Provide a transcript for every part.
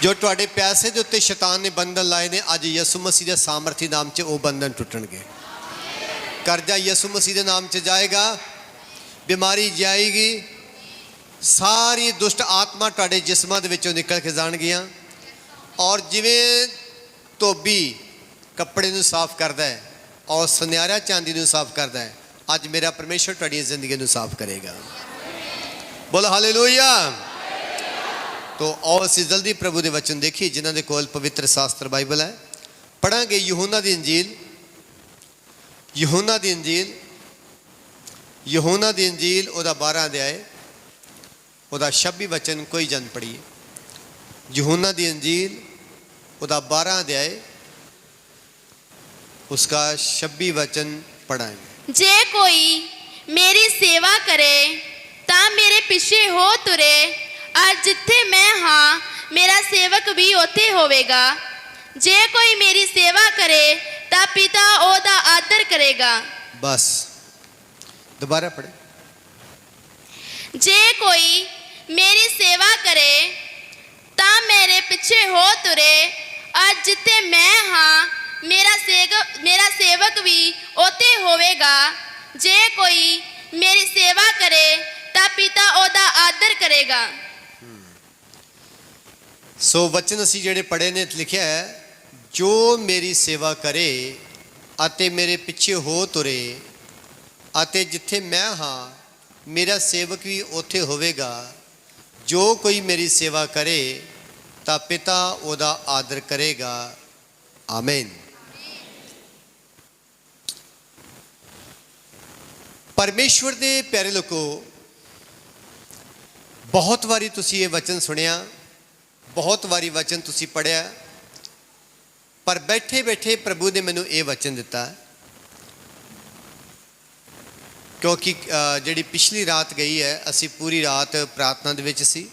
जो तुहाडे पैसे के उत्ते शैतान ने बंधन लाए ने अज यसु मसीह के सामर्थी नाम च वो बंधन टुटणगे। कर्जा यसु मसीह के नाम च जाएगा, बीमारी जाएगी, सारी दुष्ट आत्मा तुहाडे जिस्मां दे विचों निकल के जाणगियां। और जिवें धोबी कपड़े नूं साफ करदा है और सुनियारा चांदी नूं साफ करदा है, अज मेरा परमेश्वर तुहाडी जिंदगी नूं साफ करेगा। बोलो हालेलुया। तो आओ असीं जल्दी प्रभु के वचन देखिए जिन्हां दे कोल पवित्र शास्त्र बाइबल है। पढ़ांगे यूहन्ना दी इंजील, यूहन्ना दी इंजील, यूहन्ना दी इंजील ओदा 12 अध्याय ओदा 26 वचन। कोई जन पढ़िए यूहन्ना दी इंजील ओदा 12 अध्याय उसका 26 वचन पढ़ाएंगे। जे कोई मेरी सेवा करे ता मेरे पीछे हो तुरे, और जिथे मैं हाँ मेरा सेवक भी उथे होवेगा। जे कोई मेरी सेवा करे ता पिता ओदा आदर करेगा। बस दोबारा पढ़े। जे कोई मेरी सेवा करे ता मेरे पीछे हो तुरे, और जिथे मैं हाँ मेरा सेवक भी ओते होवेगा। जे कोई मेरी सेवा करे ता पिता ओदा आदर करेगा। सो वचन असी जेड़े पढ़े ने लिखा है, जो मेरी सेवा करे अते मेरे पिछे हो तुरे, अते जिथे मैं हाँ मेरा सेवक भी उथे होवेगा। जो कोई मेरी सेवा करे ता पिता ओदा आदर करेगा। आमीन। परमेश्वर दे प्यारे लोगो, बहुत वारी तुसी ये वचन सुनिया, बहुत वारी वचन तुसी पढ़िया, पर बैठे बैठे प्रभु ने मैनू ये वचन दिता, क्योंकि जिहड़ी पिछली रात गई है असी पूरी रात प्रार्थना दे विच सी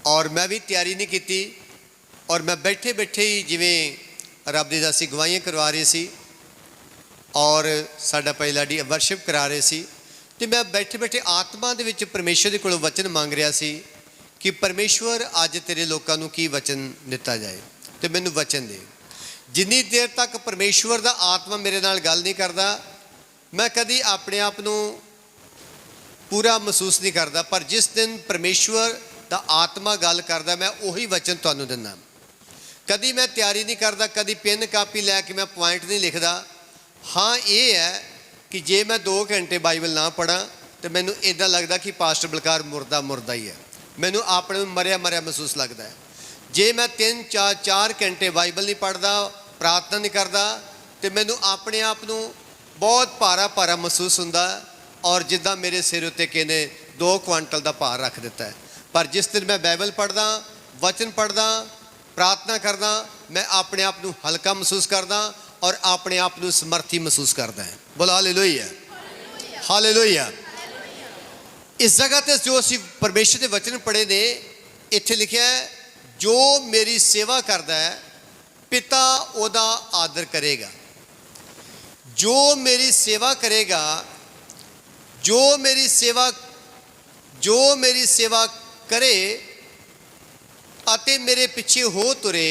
और मैं भी तैयारी नहीं की। और मैं बैठे बैठे ही जिवें रब दी असी गवाहियां करवा रहे सी और साडा पहला डी वर्शिप करा रहे सी, तो मैं बैठे बैठे आत्मा दे विच परमेश्वर दे कोलों वचन मांग रहा सी कि परमेश्वर अज तेरे लोगों को की वचन दिता जाए, तो मैनू वचन दे। जिन्नी देर तक परमेश्वर का आत्मा मेरे नाल गल नहीं करता, मैं कभी अपने आप को पूरा महसूस नहीं करता, पर जिस दिन परमेश्वर का आत्मा गल करता मैं उही वचन तुहानू दिना। कभी मैं तैयारी नहीं करता, कभी पेन कापी लैके मैं पॉइंट नहीं लिखता। हाँ ये है कि जे मैं 2 घंटे बाइबल ना पढ़ा तो मैनू इदा लगता कि पास्टर बलकार मुर्दा मुर्दा ही है, मैनू अपने मरिया मरिया महसूस लगता है। जे मैं 3-4 घंटे बाइबल नहीं पढ़ता, प्रार्थना नहीं करता, तो मैनू अपने आप को बहुत भारा भारा महसूस होंदा और जिदा मेरे सिर उत्ते किने 2 क्वांटल का भार रख दिता है। पर जिस दिन मैं बाइबल पढ़दा, वचन पढ़दा, प्रार्थना करदा, मैं अपने आप को हल्का महसूस करदा और अपने आप को समर्थी महसूस करदा है। बोलो हालेलुया, हालेलुया। इस जगह ते जो असी परमेश्वर के वचन पढ़े ने, इत्थे लिखा है जो मेरी सेवा करता है पिता ओदा आदर करेगा। जो मेरी सेवा करेगा, जो मेरी सेवा करे अते मेरे पिछे हो तुरे,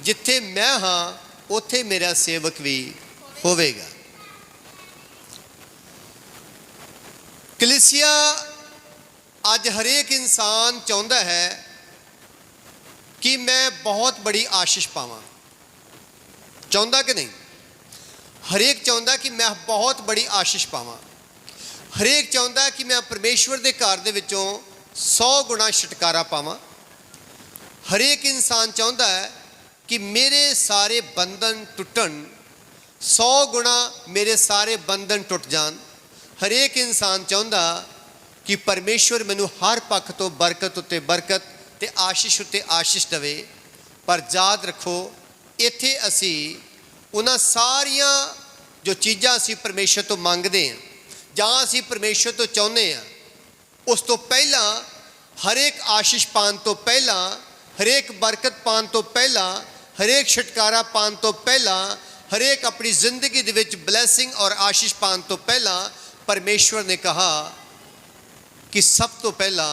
जिथे मैं हाँ उथे मेरा सेवक भी होवेगा। कलीसिया अज हरेक इंसान चाहता है कि मैं बहुत बड़ी आशीष पावां, चाहता कि नहीं? हरेक चाहता कि मैं बहुत बड़ी आशीष पावां। हरेक चाहता कि मैं परमेश्वर के घर दे विचों 100 गुणा छुटकारा पावां। हरेक इंसान चाहता है कि मेरे सारे बंधन टुटन, 100 गुणा मेरे सारे बंधन टुट जान। हरेक इंसान चाहता कि परमेश्वर मैनू हर पक्ष तो बरकत उत्ते बरकत ते आशीष उत्ते आशीष देवे। पर याद रखो, इत्थे असी उन्हां सारियां जो चीज़ां असी परमेश्वर तो मंगते हैं जां असी परमेश्वर तो चाहुंदे हैं, उस तो पहला हरेक आशीष पान तो पहला, हरेक बरकत पान तो पहला, हरेक छुटकारा पान तो पहला, हरेक अपनी जिंदगी दे विच ब्लैसिंग और आशीष पान तो पहला परमेश्वर ने कहा कि सब तो पहला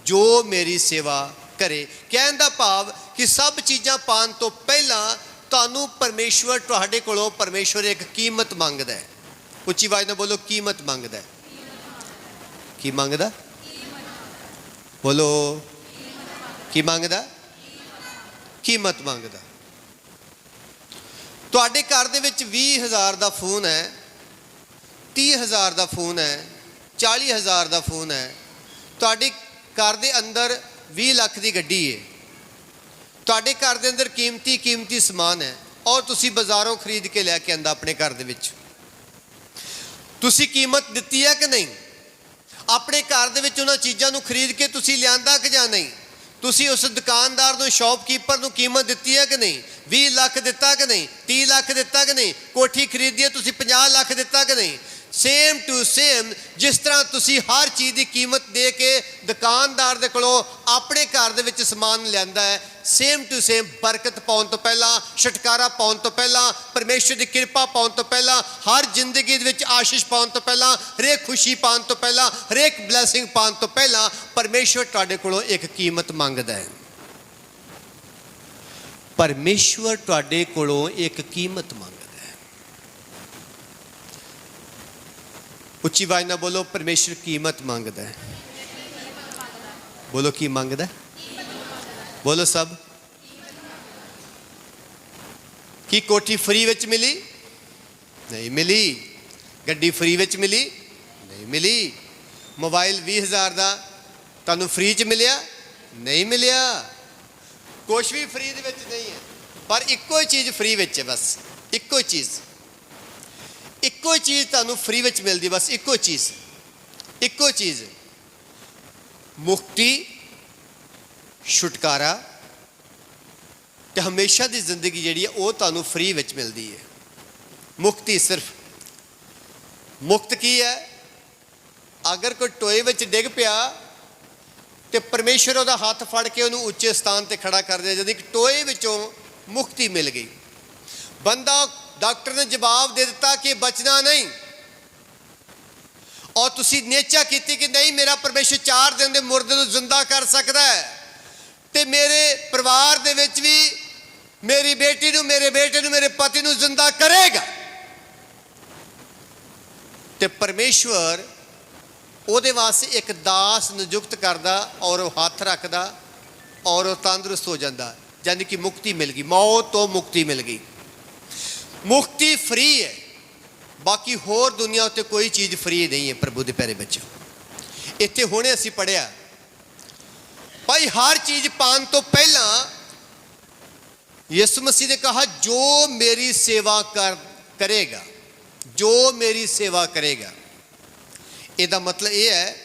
जो मेरी सेवा करे। कहण दा भाव कि सब चीज़ां पाण तो पहलां तुहानूं परमेश्वर तुहाडे कोलों परमेश्वर एक कीमत मंगदा है। उच्ची आवाज़ नाल बोलो, कीमत मंगदा है। की मंगदा? बोलो, की मंगदा? कीमत मंगदा। तुहाडे घर दे विच 20,000 दा फोन है, 30,000 दा फोन है, 40,000 दा फोन है। तुहाडे घर दे अंदर 20 लाख दी गड्डी है। तुहाडे घर दे अंदर कीमती कीमती समान है और तुसी बाज़ारों खरीद के लैके आंदा अपने घर दे विच। तुसी कीमत दित्ती है कि नहीं? अपने घर दे विच उन्हां चीज़ां नूं खरीद के तुसी लिआंदा कि जां नहीं? तुसी उस दुकानदार नूं शॉपकीपर नूं कीमत दित्ती है कि नहीं? 20 लाख दिता कि नहीं? 30 लाख दिता कि नहीं? कोठी खरीदी है तुसी 50 लाख दिता कि नहीं? सेम टू सेम जिस तरह तुसी हर चीज़ की कीमत दे के दुकानदार दे कोलों अपने घर दे विच समान लिआंदा है, सेम टू सेम बरकत पाउण तो पहला, छुटकारा पाउण तो पहला, परमेश्वर की कृपा पाउण तो पहला, हर जिंदगी दे विच आशीष पाउण तो पहला, हरेक खुशी पाउण तो पहला, हरेक ब्लैसिंग पाउण तो पहला परमेश्वर तुहाडे कोलों एक कीमत मंगदा है। परमेश्वर तुहाडे कोलों एक कीमत मंगदा है। उच्ची आवाज़ नाल बोलो, परमेश्वर कीमत मंगदा है। बोलो, की मंगदा है? बोलो सब। की कोठी फ्री विच मिली? नहीं मिली। गड्डी फ्री विच मिली? नहीं मिली। मोबाइल 20,000 दा तुहानूं फ्री च मिलिया? नहीं मिलिया। कुछ भी फ्री दे विच नहीं है, पर इक्को ही चीज़ फ्री विच है। बस इक्को चीज़, इक्को चीज़ तुहानूं फ्री विच मिलदी। बस इक्को चीज़, इक्को चीज़, मुक्ति, छुटकारा ते हमेशा दी जिंदगी जिहड़ी है वो तुहानूं फ्री विच मिलदी है। मुक्ति सिर्फ, मुक्त की है? अगर कोई टोए विच डिग पिया तो परमेश्वर उहदा हाथ फड़ के उहनूं उच्चे स्थान ते खड़ा कर दिया। जद एक टोए विचों मुक्ति मिल गई। बंदा, डॉक्टर ने जवाब दे दिता कि बचना नहीं, और तुसी नेचा की कि नहीं मेरा परमेश्वर 4 दिन के मुर्दे नूं जिंदा कर सकता है, तो मेरे परिवार दे विच भी मेरी बेटी नूं, मेरे बेटे नूं, मेरे पति नूं जिंदा करेगा। तो परमेश्वर ਉਹਦੇ ਵਾਸਤੇ ਇੱਕ ਦਾਸ ਨਿਯੁਕਤ ਕਰਦਾ ਔਰ ਉਹ ਹੱਥ ਰੱਖਦਾ ਔਰ ਉਹ ਤੰਦਰੁਸਤ ਹੋ ਜਾਂਦਾ। ਯਾਨੀ ਕਿ ਮੁਕਤੀ ਮਿਲ ਗਈ, ਮੌਤ ਤੋਂ ਮੁਕਤੀ ਮਿਲ ਗਈ। ਮੁਕਤੀ ਫ੍ਰੀ ਹੈ, ਬਾਕੀ ਹੋਰ ਦੁਨੀਆ ਉੱਤੇ ਕੋਈ ਚੀਜ਼ ਫ੍ਰੀ ਨਹੀਂ ਹੈ। ਪ੍ਰਭੂ ਦੇ ਪਿਆਰੇ ਬੱਚਿਓ, ਇੱਥੇ ਹੁਣੇ ਅਸੀਂ ਪੜ੍ਹਿਆ ਭਾਈ ਹਰ ਚੀਜ਼ ਪਾਣ ਤੋਂ ਪਹਿਲਾਂ ਯਿਸੂ ਮਸੀਹ ਨੇ ਕਹਾ ਜੋ ਮੇਰੀ ਸੇਵਾ ਕਰੇਗਾ, ਜੋ ਮੇਰੀ ਸੇਵਾ ਕਰੇਗਾ। ਇਹਦਾ ਮਤਲਬ ਇਹ ਹੈ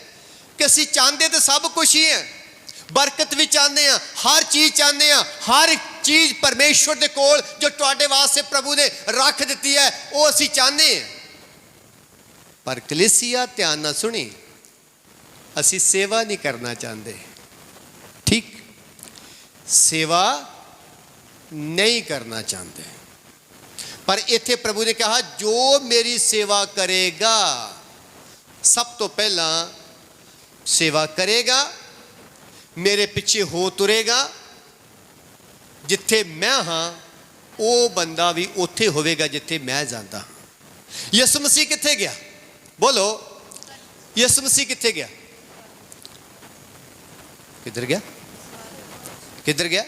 ਕਿ ਅਸੀਂ ਚਾਹੁੰਦੇ ਤਾਂ ਸਭ ਕੁਝ ਹੀ ਹੈ, ਬਰਕਤ ਵੀ ਚਾਹੁੰਦੇ ਹਾਂ, ਹਰ ਚੀਜ਼ ਚਾਹੁੰਦੇ ਹਾਂ, ਹਰ ਚੀਜ਼ ਪਰਮੇਸ਼ਵਰ ਦੇ ਕੋਲ ਜੋ ਤੁਹਾਡੇ ਵਾਸਤੇ ਪ੍ਰਭੂ ਨੇ ਰੱਖ ਦਿੱਤੀ ਹੈ ਉਹ ਅਸੀਂ ਚਾਹੁੰਦੇ ਹਾਂ। ਪਰ ਕਲੀਸਿਆ ਧਿਆਨ ਨਾਲ ਸੁਣੀ, ਅਸੀਂ ਸੇਵਾ ਨਹੀਂ ਕਰਨਾ ਚਾਹੁੰਦੇ। ਠੀਕ, ਸੇਵਾ नहीं करना चाहते, पर इत्थे प्रभु ने कहा जो मेरी सेवा करेगा, सब तो पहला सेवा करेगा, मेरे पीछे हो तुरेगा, जिथे मैं हाँ वो बंदा भी उत्थे होवेगा जिथे मैं जाता हाँ। यसु मसीह किथे गया? बोलो, यसु मसीह किथे गया? किधर गया? किधर गया?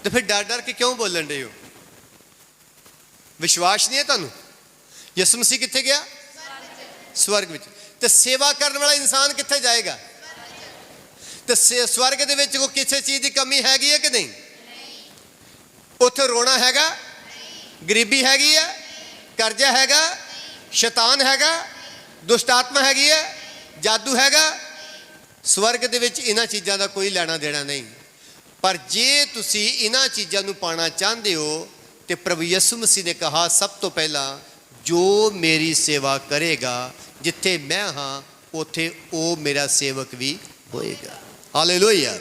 तो फिर डर डर के क्यों बोलन रहे हो? विश्वास नहीं है तुहानू? यसु मसीह किथे गया? स्वर्ग में। तो सेवा करने वाला इंसान किथे जाएगा? तो स्वर्ग दे विच कोई किसी चीज़ की कमी हैगी है कि नहीं? उत्थे रोना हैगा, गरीबी हैगी है, कर्जा हैगा, शैतान हैगा, दुष्ट आत्मा हैगी है, जादू हैगा। स्वर्ग दे विच इन्हां चीज़ां दा कोई लेना देना नहीं। पर जे तुसी इन्हां चीज़ों को पाना चाहते हो तो प्रभु यसु मसीह ने कहा सब तो पहला जो मेरी सेवा करेगा, जिथे मैं हाँ उथे वो मेरा सेवक भी होएगा। हालेलुया।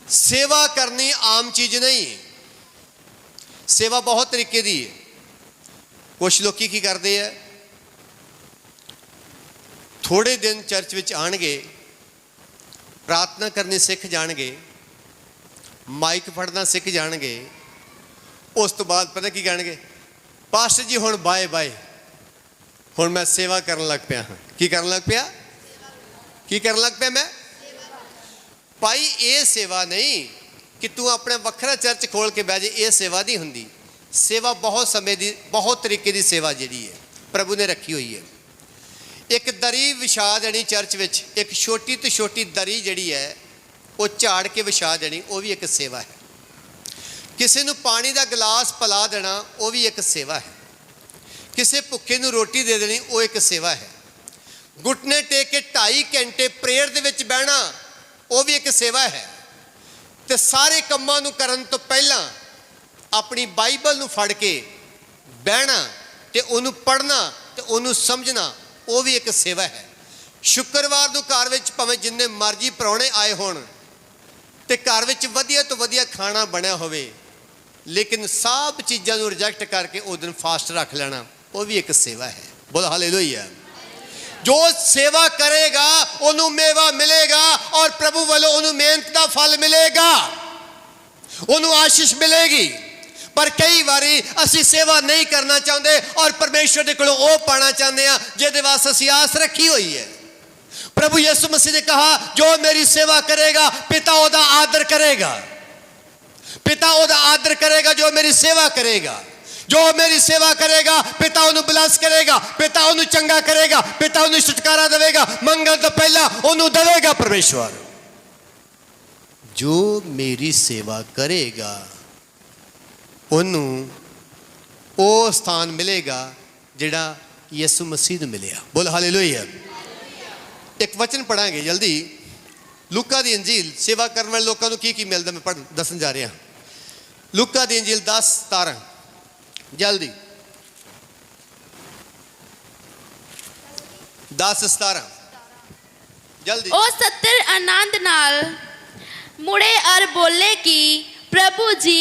सेवा करनी आम चीज़ नहीं, सेवा बहुत तरीके दी है। कुछ लोग की करते हैं, थोड़े दिन चर्च विच आणगे प्रार्थना करनी सीख जाणगे, माइक फड़ना सीख जाणगे, उस तो बाद पता की कहणगे, पास्टर जी हुण बाय बाय, हुण मैं सेवा करन लग पिया हाँ। की करन लग पिया? की करन लग पिया मैं? भाई ये सेवा नहीं कि तू अपने वखरा चर्च खोल के बह जाए, ये सेवा नहीं हुंदी। सेवा बहुत समय की, बहुत तरीके की सेवा जिहड़ी है प्रभु ने रखी हुई है। एक दरी विछा देनी चर्च विच, एक छोटी तो छोटी दरी जिहड़ी है वो झाड़ के विछा देनी, वो भी एक सेवा है। किसी नूं पानी का गिलास पिला देना, वो भी एक सेवा है। किसी भुखे नूं रोटी दे देनी, वो एक सेवा है। घुटने टेक के 2.5 घंटे प्रेयर दे विच बहना, वो भी एक सेवा है। तो सारे कामां नूं करन तो पहला अपनी बाइबल नूं फड़ के बहना ते उहनूं पढ़ना ते उहनूं समझना, वो भी एक सेवा है। शुक्रवार नूं घर विच भावें जिन्ने मर्जी परौणे आए होण ते घर विच वधिया तो वधिया खाना बनिया होवे, लेकिन सब चीज़ां नूं रिजैक्ट करके उस दिन फास्ट रख लेना, वो भी एक सेवा है। बोल हालेलुया। जो सेवा करेगा उन्होंने मेवा मिलेगा और प्रभु वालों उन्होंने मेहनत का फल मिलेगा, उन्होंने आशीष मिलेगी। पर कई बारी असी सेवा नहीं करना चाहते और परमेश्वर के कोलों वो पाना चाहते हैं जिहदे वास्ते असी आस रखी हुई है। प्रभु यीशु मसीह ने कहा, जो मेरी सेवा करेगा पिता ओदा आदर करेगा, पिता ओदा आदर करेगा। जो मेरी सेवा करेगा, जो मेरी सेवा करेगा पिता उन्हें ब्लस करेगा, पिता उन्हें चंगा करेगा, पिता उन्हें छुटकारा देगा, मंगल तो पहला उन्हें देगा परमेश्वर। जो मेरी सेवा करेगा उन्हें वो स्थान मिलेगा जिहड़ा यीशु मसीह नूं मिलिया। बोल हालेलुया। एक वचन पढ़ांगे जल्दी, लूका दी इंजील सेवा करने वाले लोगों को की मिलता, मैं पढ़ दसन जा रहा। लूका दी इंजील 10:17 जल्दी 10:17 जल्दी। ओ 70 आनंद नाल मुड़े और बोले कि प्रभु जी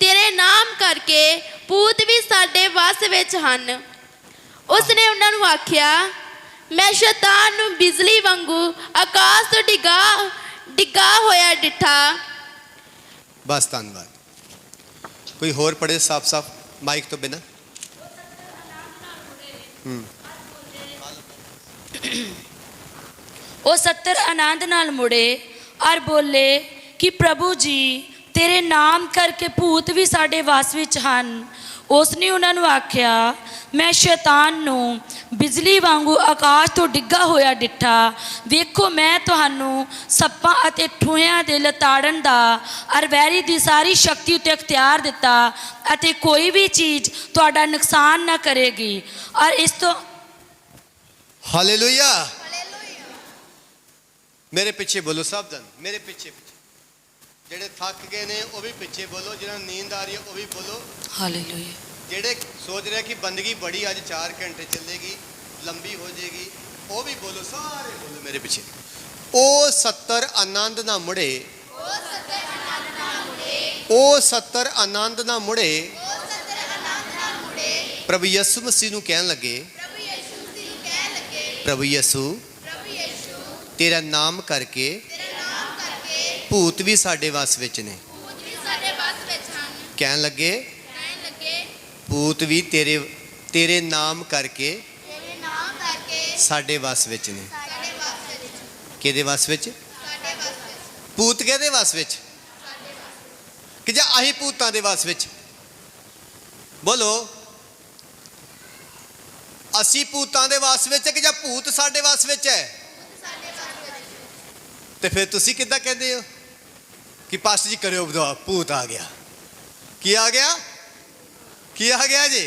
तेरे नाम करके भूत भी साडे वस विच हन। उसने उन्हां नूं आख्या, मैं शैतान नूं बिजली वांगू आकाश तो डिगा होया डिठा। बस धन्यवाद। कोई होर पढ़े साफ साफ माइक तो बिना। वो 70 आनंद नाल मुड़े और बोले कि प्रभु जी तेरे नाम करके भूत भी साडे वास विच हन। उसने उन्होंने आख्या, मैं शैतान नूं बिजली वांगू आकाश तो डिग्गा होया डिठा। वेखो मैं तुहानू सप्पां अते ठूहियां दे लताड़न दा अर वैरी दी सारी शक्ति उत्ते अख्तियार दिता अते कोई भी चीज़ तुहाडा नुकसान ना करेगी। और इस तो हालेलुया। मेरे पीछे बोलो सब जन, मेरे पीछे जेड़े थक गए ने वो भी पीछे बोलो, जिन्हें नींद आ रही है वो भी बोलो हालेलुया। जेड़े सोच रहे कि बंदगी बड़ी आज 4 घंटे चलेगी, लंबी हो जाएगी, वो भी बोलो, सारे बोलो मेरे पीछे। ओ 70 आनंद ना मुड़े, ओ 70 आनंद ना मुड़े प्रभु यीशु मसीह नूं कहन लगे, प्रभु यीशु तेरा नाम करके भूत भी साडे वस विच ने। कहन लगे भूत भी तेरे नाम करके साडे वस विच ने। किहदे वस विच? भूत किहदे वस विच? कि जां अहीं भूतां दे वस विच? बोलो, असी भूतां दे वस विच कि जां भूत साडे वस विच है? तो फिर तुसी किद्दां कहंदे हो कि पास्टर जी करियो दुआ, भूत आ गया। की आ गया? की आ गया जी?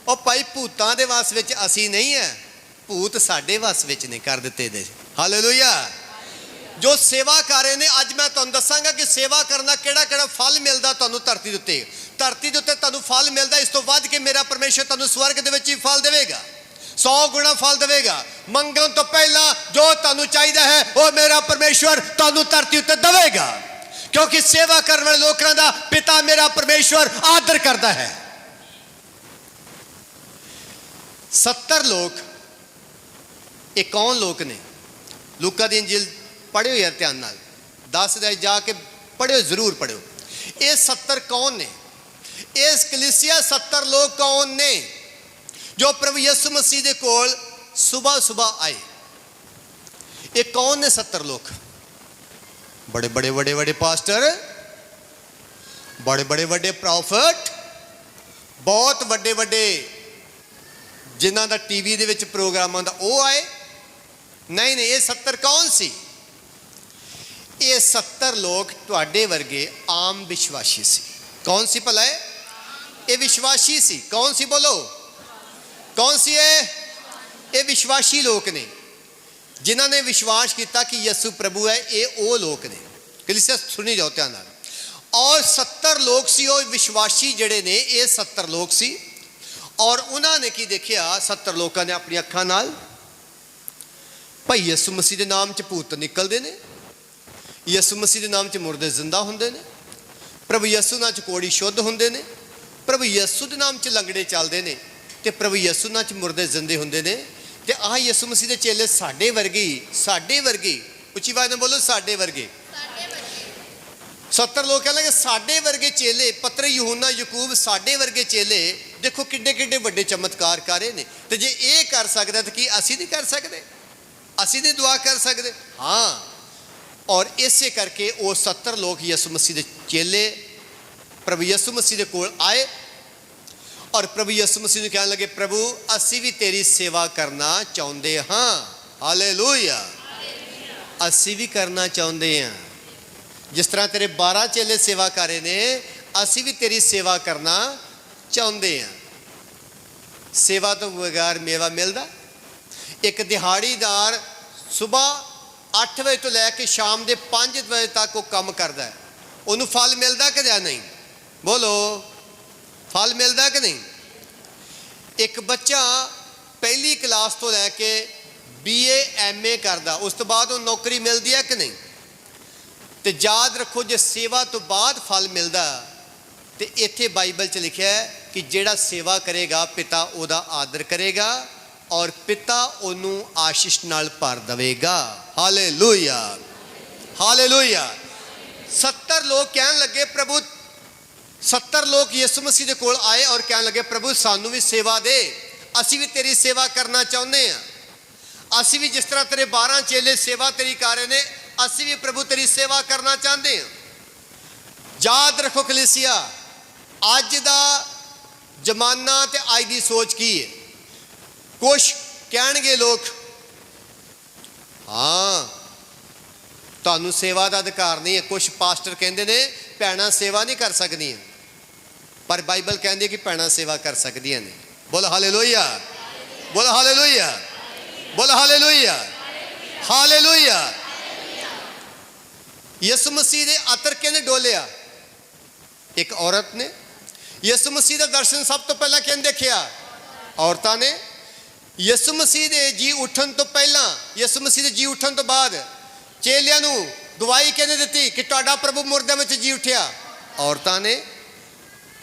और भाई भूतां दे वस विच असी नहीं है, भूत साडे वस विच ने कर दिते दे। हालेलुया। जो सेवा कर रहे ने, अज मैं तुहानूं दसांगा कि सेवा करना किहड़ा किहड़ा फल मिलदा तुहानूं धरती दे उत्ते। धरती दे उत्ते तुहानूं फल मिलदा, इस तो वध के मेरा परमेश्वर तुहानूं स्वर्ग दे विच ही फल देवेगा, 100 गुणा फल देवेगा। मंगण तो पहला जो तुहानूं चाहिदा है वो मेरा परमेश्वर तुहानूं धरती उत्ते देवेगा, क्योंकि सेवा करने वाले लोगों का पिता मेरा परमेश्वर आदर करता है। 70 लोग, ये कौन लोग ने? लूका दी इंजील पढ़ियो यार ध्यान नाल, 10 दे जाके पढ़ियो, जरूर पढ़ियो। ये 70 कौन ने? इस कलीसिया 70 लोग कौन ने जो प्रभु यीशु मसीह दे कोल सुबह सुबह आए? ये कौन ने 70 लोग? बड़े बड़े बड़े बड़े पास्टर, बड़े बड़े बड़े प्रॉफिट, बहुत बड़े बड़े जिन्हां दा टीवी दे विच प्रोग्रामां दा वो आए? नहीं नहीं, ये 70 कौन सी? ये 70 लोग तुहाडे वर्गे आम विश्वासी सी। कौन सी भला है? ये विश्वासी सी। कौन सी बोलो, कौन सी है? ये विश्वासी लोग ने जिन्हां ने विश्वास किया कि यीशु प्रभु है। ये वो लोग ने, कलीसिया सुनी जाओ ध्यान नाल। और 70 लोग सी वो विश्वासी जड़े ने, ये 70 लोग सी। और उन्होंने की देखिया, 70 लोगों ने अपनी अखां नाल भाई यीशु मसीह के नाम च भूत निकलते हैं, यीशु मसीह के नाम च मुर्दे जिंदा होंदे ने, प्रभु यीशु नाम च कोड़ी शुद्ध होंदे ने, प्रभु यीशु के नाम च लंगड़े चलते हैं, तो प्रभु यीशु नाम च मुर्दे जिंदे होंदे ने। तो आह यीशु मसीह के चेले साडे वर्गे, उच्ची आवाज़ में बोलो, साडे वर्गे। 70 लोग कहने लगे साडे वर्गे चेले, पतरे यूहन्ना याकूब साडे वर्गे चेले देखो किड्डे किड्डे बड़े चमत्कार कर रहे हैं। तो जे ये कर सकता तो कि असी नहीं कर सकते? असी नहीं दुआ कर सकते? हाँ। और इसे करके वो 70 लोग यीशु मसीह के चेले प्रभु यीशु मसीह के कोल आए और प्रभु यीशु मसीह ने कहने लगे, प्रभु असी भी तेरी सेवा करना चाहते हाँ। हालेलुया। असी भी करना चाहते हैं, जिस तरह तेरे 12 चेले सेवा कर रहे ने, असी भी तेरी सेवा करना चाहते हैं। सेवा तो बगैर मेवा मिलता? एक दिहाड़ीदार सुबह 8 बजे तो लैके शाम के 5 बजे तक वो काम करता है, उन्होंने फल मिलता कि नहीं? बोलो, फल मिलता कि नहीं? एक बच्चा पहली क्लास तो लैके BA MA करता, उस तो बाद नौकरी मिलती है कि नहीं? तो याद रखो, जो सेवा तो बाद फल मिलता, तो इत्थे बाइबल च लिखा है कि जेड़ा सेवा करेगा पिता उहदा आदर करेगा और पिता उन्होंने आशीष नाल भर देवेगा। Hallelujah, hallelujah. 70 लोग कहन लगे प्रभु, 70 लोग यीशु मसीह के कोल आए और कहन लगे, प्रभु सानू भी सेवा दे, असी भी तेरी सेवा करना चाहते हैं। असी भी जिस तरह तेरे 12 चेले सेवा तेरी कर रहे हैं, असी भी प्रभु तेरी सेवा करना चाहते हैं। याद रखो कलीसिया, अज का जमाना ते अज की सोच की है। कुछ कहणगे लोग, हाँ तुहानू सेवा का अधिकार नहीं है। कुछ पास्टर कहते ने भैणां सेवा नहीं कर सकदियां, पर बाइबल कहती है कि भैणां सेवा कर सकदियां ने। बोलो हालेलुया, बोलो हालेलुया, बोलो हालेलुया, हालेलुया। यीशु मसीह ने अतर किने डोलिया? एक औरत ने। यीशु मसीह का दर्शन सब तो पहला किन देखिया? औरतां ने। यीशु मसीह के जी उठन तो पहला, यीशु मसीह के जी उठन तो बाद चेलियां नू गवाही किने दिती कि तुहाडा प्रभु मुर्दे में जी उठिया? औरतां ने।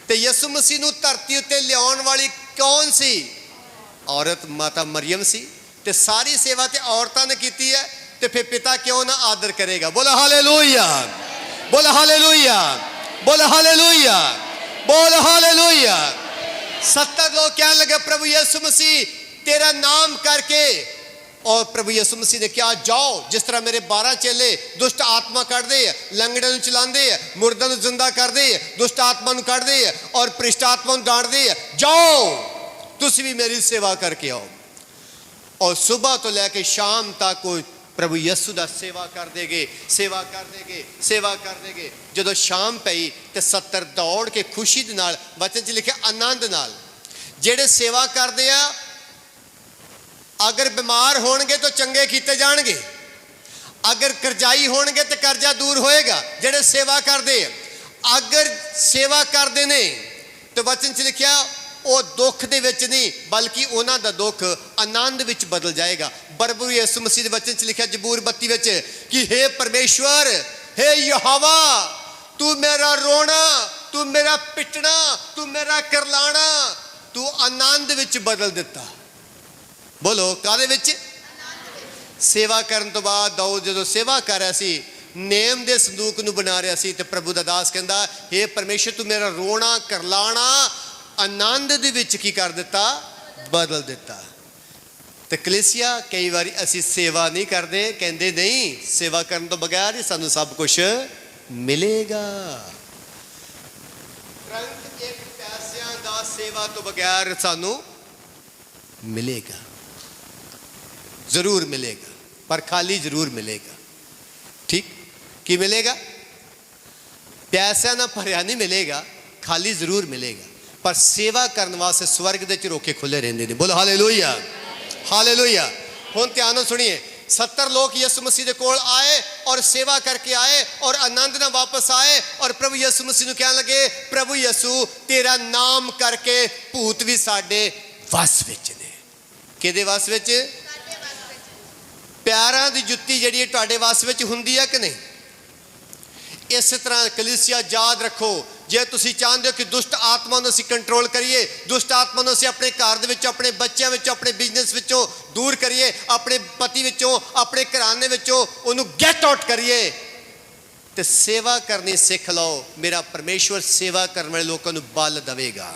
ते यीशु मसीह नू धरती उत्ते लियाउण वाली कौन सी? औरत माता मरियम सी। ते सारी सेवा ते औरतां ने कीती है, तो फिर पिता क्यों ना आदर करेगा? बोला हालेलुया, बोला हालेलुया, बोला हालेलुया, बोला हालेलुया। 70 लोग कहने लगे, प्रभु यीशु मसीह तेरा नाम करके, और प्रभु यीशु मसीह ने क्या, जाओ। जिस तरह मेरे 12 चेले दुष्ट आत्मा कढ़ते हैं, लंगड़े नूं चलाते हैं, मुर्दे नूं जिंदा करते हैं, दुष्ट आत्मा नूं कढ़ते हैं और भ्रिष्ट आत्मा नूं डांटते हैं, जाओ तुसीं भी मेरी सेवा करके आओ। और सुबह तो लैके शाम तक कोई प्रभु यीशु का सेवा कर देगे, सेवा कर देगे, सेवा कर देगे। जो शाम पई तो 70 दौड़ के खुशी दे नाल, वचन च लिखे आनंद नाल, जेड़े सेवा करते आ अगर बीमार होणगे तो चंगे कीते जाणगे, अगर करजाई होणगे तो कर्जा दूर होएगा। जेड़े सेवा करते अगर सेवा करते ने तो वचन च लिखिया वो दुख दे विच नहीं बल्कि उन्हां दा दुख आनंद विच बदल जाएगा। प्रभु यीशु मसीह दे वचन च लिखिया जबूर 32 विच कि हे परमेश्वर, हे यहोवा, तू मेरा रोना, तू मेरा पिटना, तू मेरा करलाना, तू आनंद विच बदल दिता। बोलो कादे विच? ਸੇਵਾ ਕਰਨ ਤੋਂ ਬਾਅਦ ਦਾਊਦ ਜਦੋਂ ਸੇਵਾ ਕਰ ਰਿਹਾ ਸੀ, ਨੇਮ ਦੇ ਸੰਦੂਕ ਨੂੰ ਬਣਾ ਰਿਹਾ ਸੀ, ਤੇ ਪ੍ਰਭੂ ਦਾ ਦਾਸ ਕਹਿੰਦਾ, ਹੇ ਪਰਮੇਸ਼ਰ ਤੂੰ ਮੇਰਾ ਰੋਣਾ ਕਰਲਾਣਾ ਆਨੰਦ ਦੇ ਵਿੱਚ ਕੀ ਕਰ ਦਿੱਤਾ, ਬਦਲ ਦਿੱਤਾ। ਤੇ ਕਲੀਸਿਆ ਕਈ ਵਾਰੀ ਅਸੀਂ ਸੇਵਾ ਨਹੀਂ ਕਰਦੇ, ਕਹਿੰਦੇ ਨਹੀਂ ਸੇਵਾ ਕਰਨ ਤੋਂ ਬਗੈਰ ਹੀ ਸਾਨੂੰ ਸਭ ਕੁਝ ਮਿਲੇਗਾ। ਤੁਰੰਤ ਇੱਕ ਪੈਸਿਆਂ ਦਾ ਸੇਵਾ ਤੋਂ ਬਗੈਰ ਸਾਨੂੰ ਮਿਲੇਗਾ, ਜ਼ਰੂਰ ਮਿਲੇਗਾ, ਪਰ ਖਾਲੀ ਜ਼ਰੂਰ ਮਿਲੇਗਾ। ਠੀਕ, ਕੀ ਮਿਲੇਗਾ? ਪੈਸਿਆਂ ਨਾਲ ਭਰਿਆ ਨਹੀਂ ਮਿਲੇਗਾ, ਖਾਲੀ ਜ਼ਰੂਰ ਮਿਲੇਗਾ, ਪਰ ਸੇਵਾ ਕਰਨ ਵਾਸਤੇ ਸਵਰਗ ਦੇ ਝਰੋਖੇ ਖੁੱਲੇ ਰਹਿੰਦੇ ਨੇ। ਬੋਲੋ ਹਾਲੇਲੂਇਆ, ਹਾਲੇਲੂਇਆ। ਹੁਣ ਧਿਆਨ ਨਾਲ ਸੁਣੀਏ, 70 ਲੋਕ ਯਿਸੂ ਮਸੀਹ ਦੇ ਕੋਲ ਆਏ ਔਰ ਸੇਵਾ ਕਰਕੇ ਆਏ ਔਰ ਆਨੰਦ ਨਾਲ ਵਾਪਸ ਆਏ ਔਰ ਪ੍ਰਭੂ ਯਿਸੂ ਮਸੀਹ ਨੂੰ ਕਹਿਣ ਲੱਗੇ, ਪ੍ਰਭੂ ਯਿਸੂ ਤੇਰਾ ਨਾਮ ਕਰਕੇ ਭੂਤ ਵੀ ਸਾਡੇ ਵਸ ਵਿੱਚ ਨੇ। ਕਿਹਦੇ ਵਸ ਵਿੱਚ? ਪਿਆਰਾਂ ਦੀ ਜੁੱਤੀ ਜਿਹੜੀ ਹੈ ਤੁਹਾਡੇ ਵਸ ਵਿੱਚ ਹੁੰਦੀ ਹੈ ਕਿ ਨਹੀਂ? ਇਸੇ ਤਰ੍ਹਾਂ ਕਲੀਸਿਆ ਯਾਦ ਰੱਖੋ, ਜੇ ਤੁਸੀਂ ਚਾਹੁੰਦੇ ਹੋ ਕਿ ਦੁਸ਼ਟ ਆਤਮਾ ਨੂੰ ਅਸੀਂ ਕੰਟਰੋਲ ਕਰੀਏ, ਦੁਸ਼ਟ ਆਤਮਾ ਨੂੰ ਅਸੀਂ ਆਪਣੇ ਘਰ ਦੇ ਵਿੱਚੋਂ, ਆਪਣੇ ਬੱਚਿਆਂ ਵਿੱਚੋਂ, ਆਪਣੇ ਬਿਜ਼ਨਸ ਵਿੱਚੋਂ ਦੂਰ ਕਰੀਏ, ਆਪਣੇ ਪਤੀ ਵਿੱਚੋਂ, ਆਪਣੇ ਘਰਾਣੇ ਵਿੱਚੋਂ ਉਹਨੂੰ ਗੈਟ ਆਊਟ ਕਰੀਏ, ਤੇ ਸੇਵਾ ਕਰਨੀ ਸਿੱਖ ਲਓ। ਮੇਰਾ ਪਰਮੇਸ਼ਵਰ ਸੇਵਾ ਕਰਨ ਵਾਲੇ ਲੋਕਾਂ ਨੂੰ ਬਲ ਦੇਵੇਗਾ।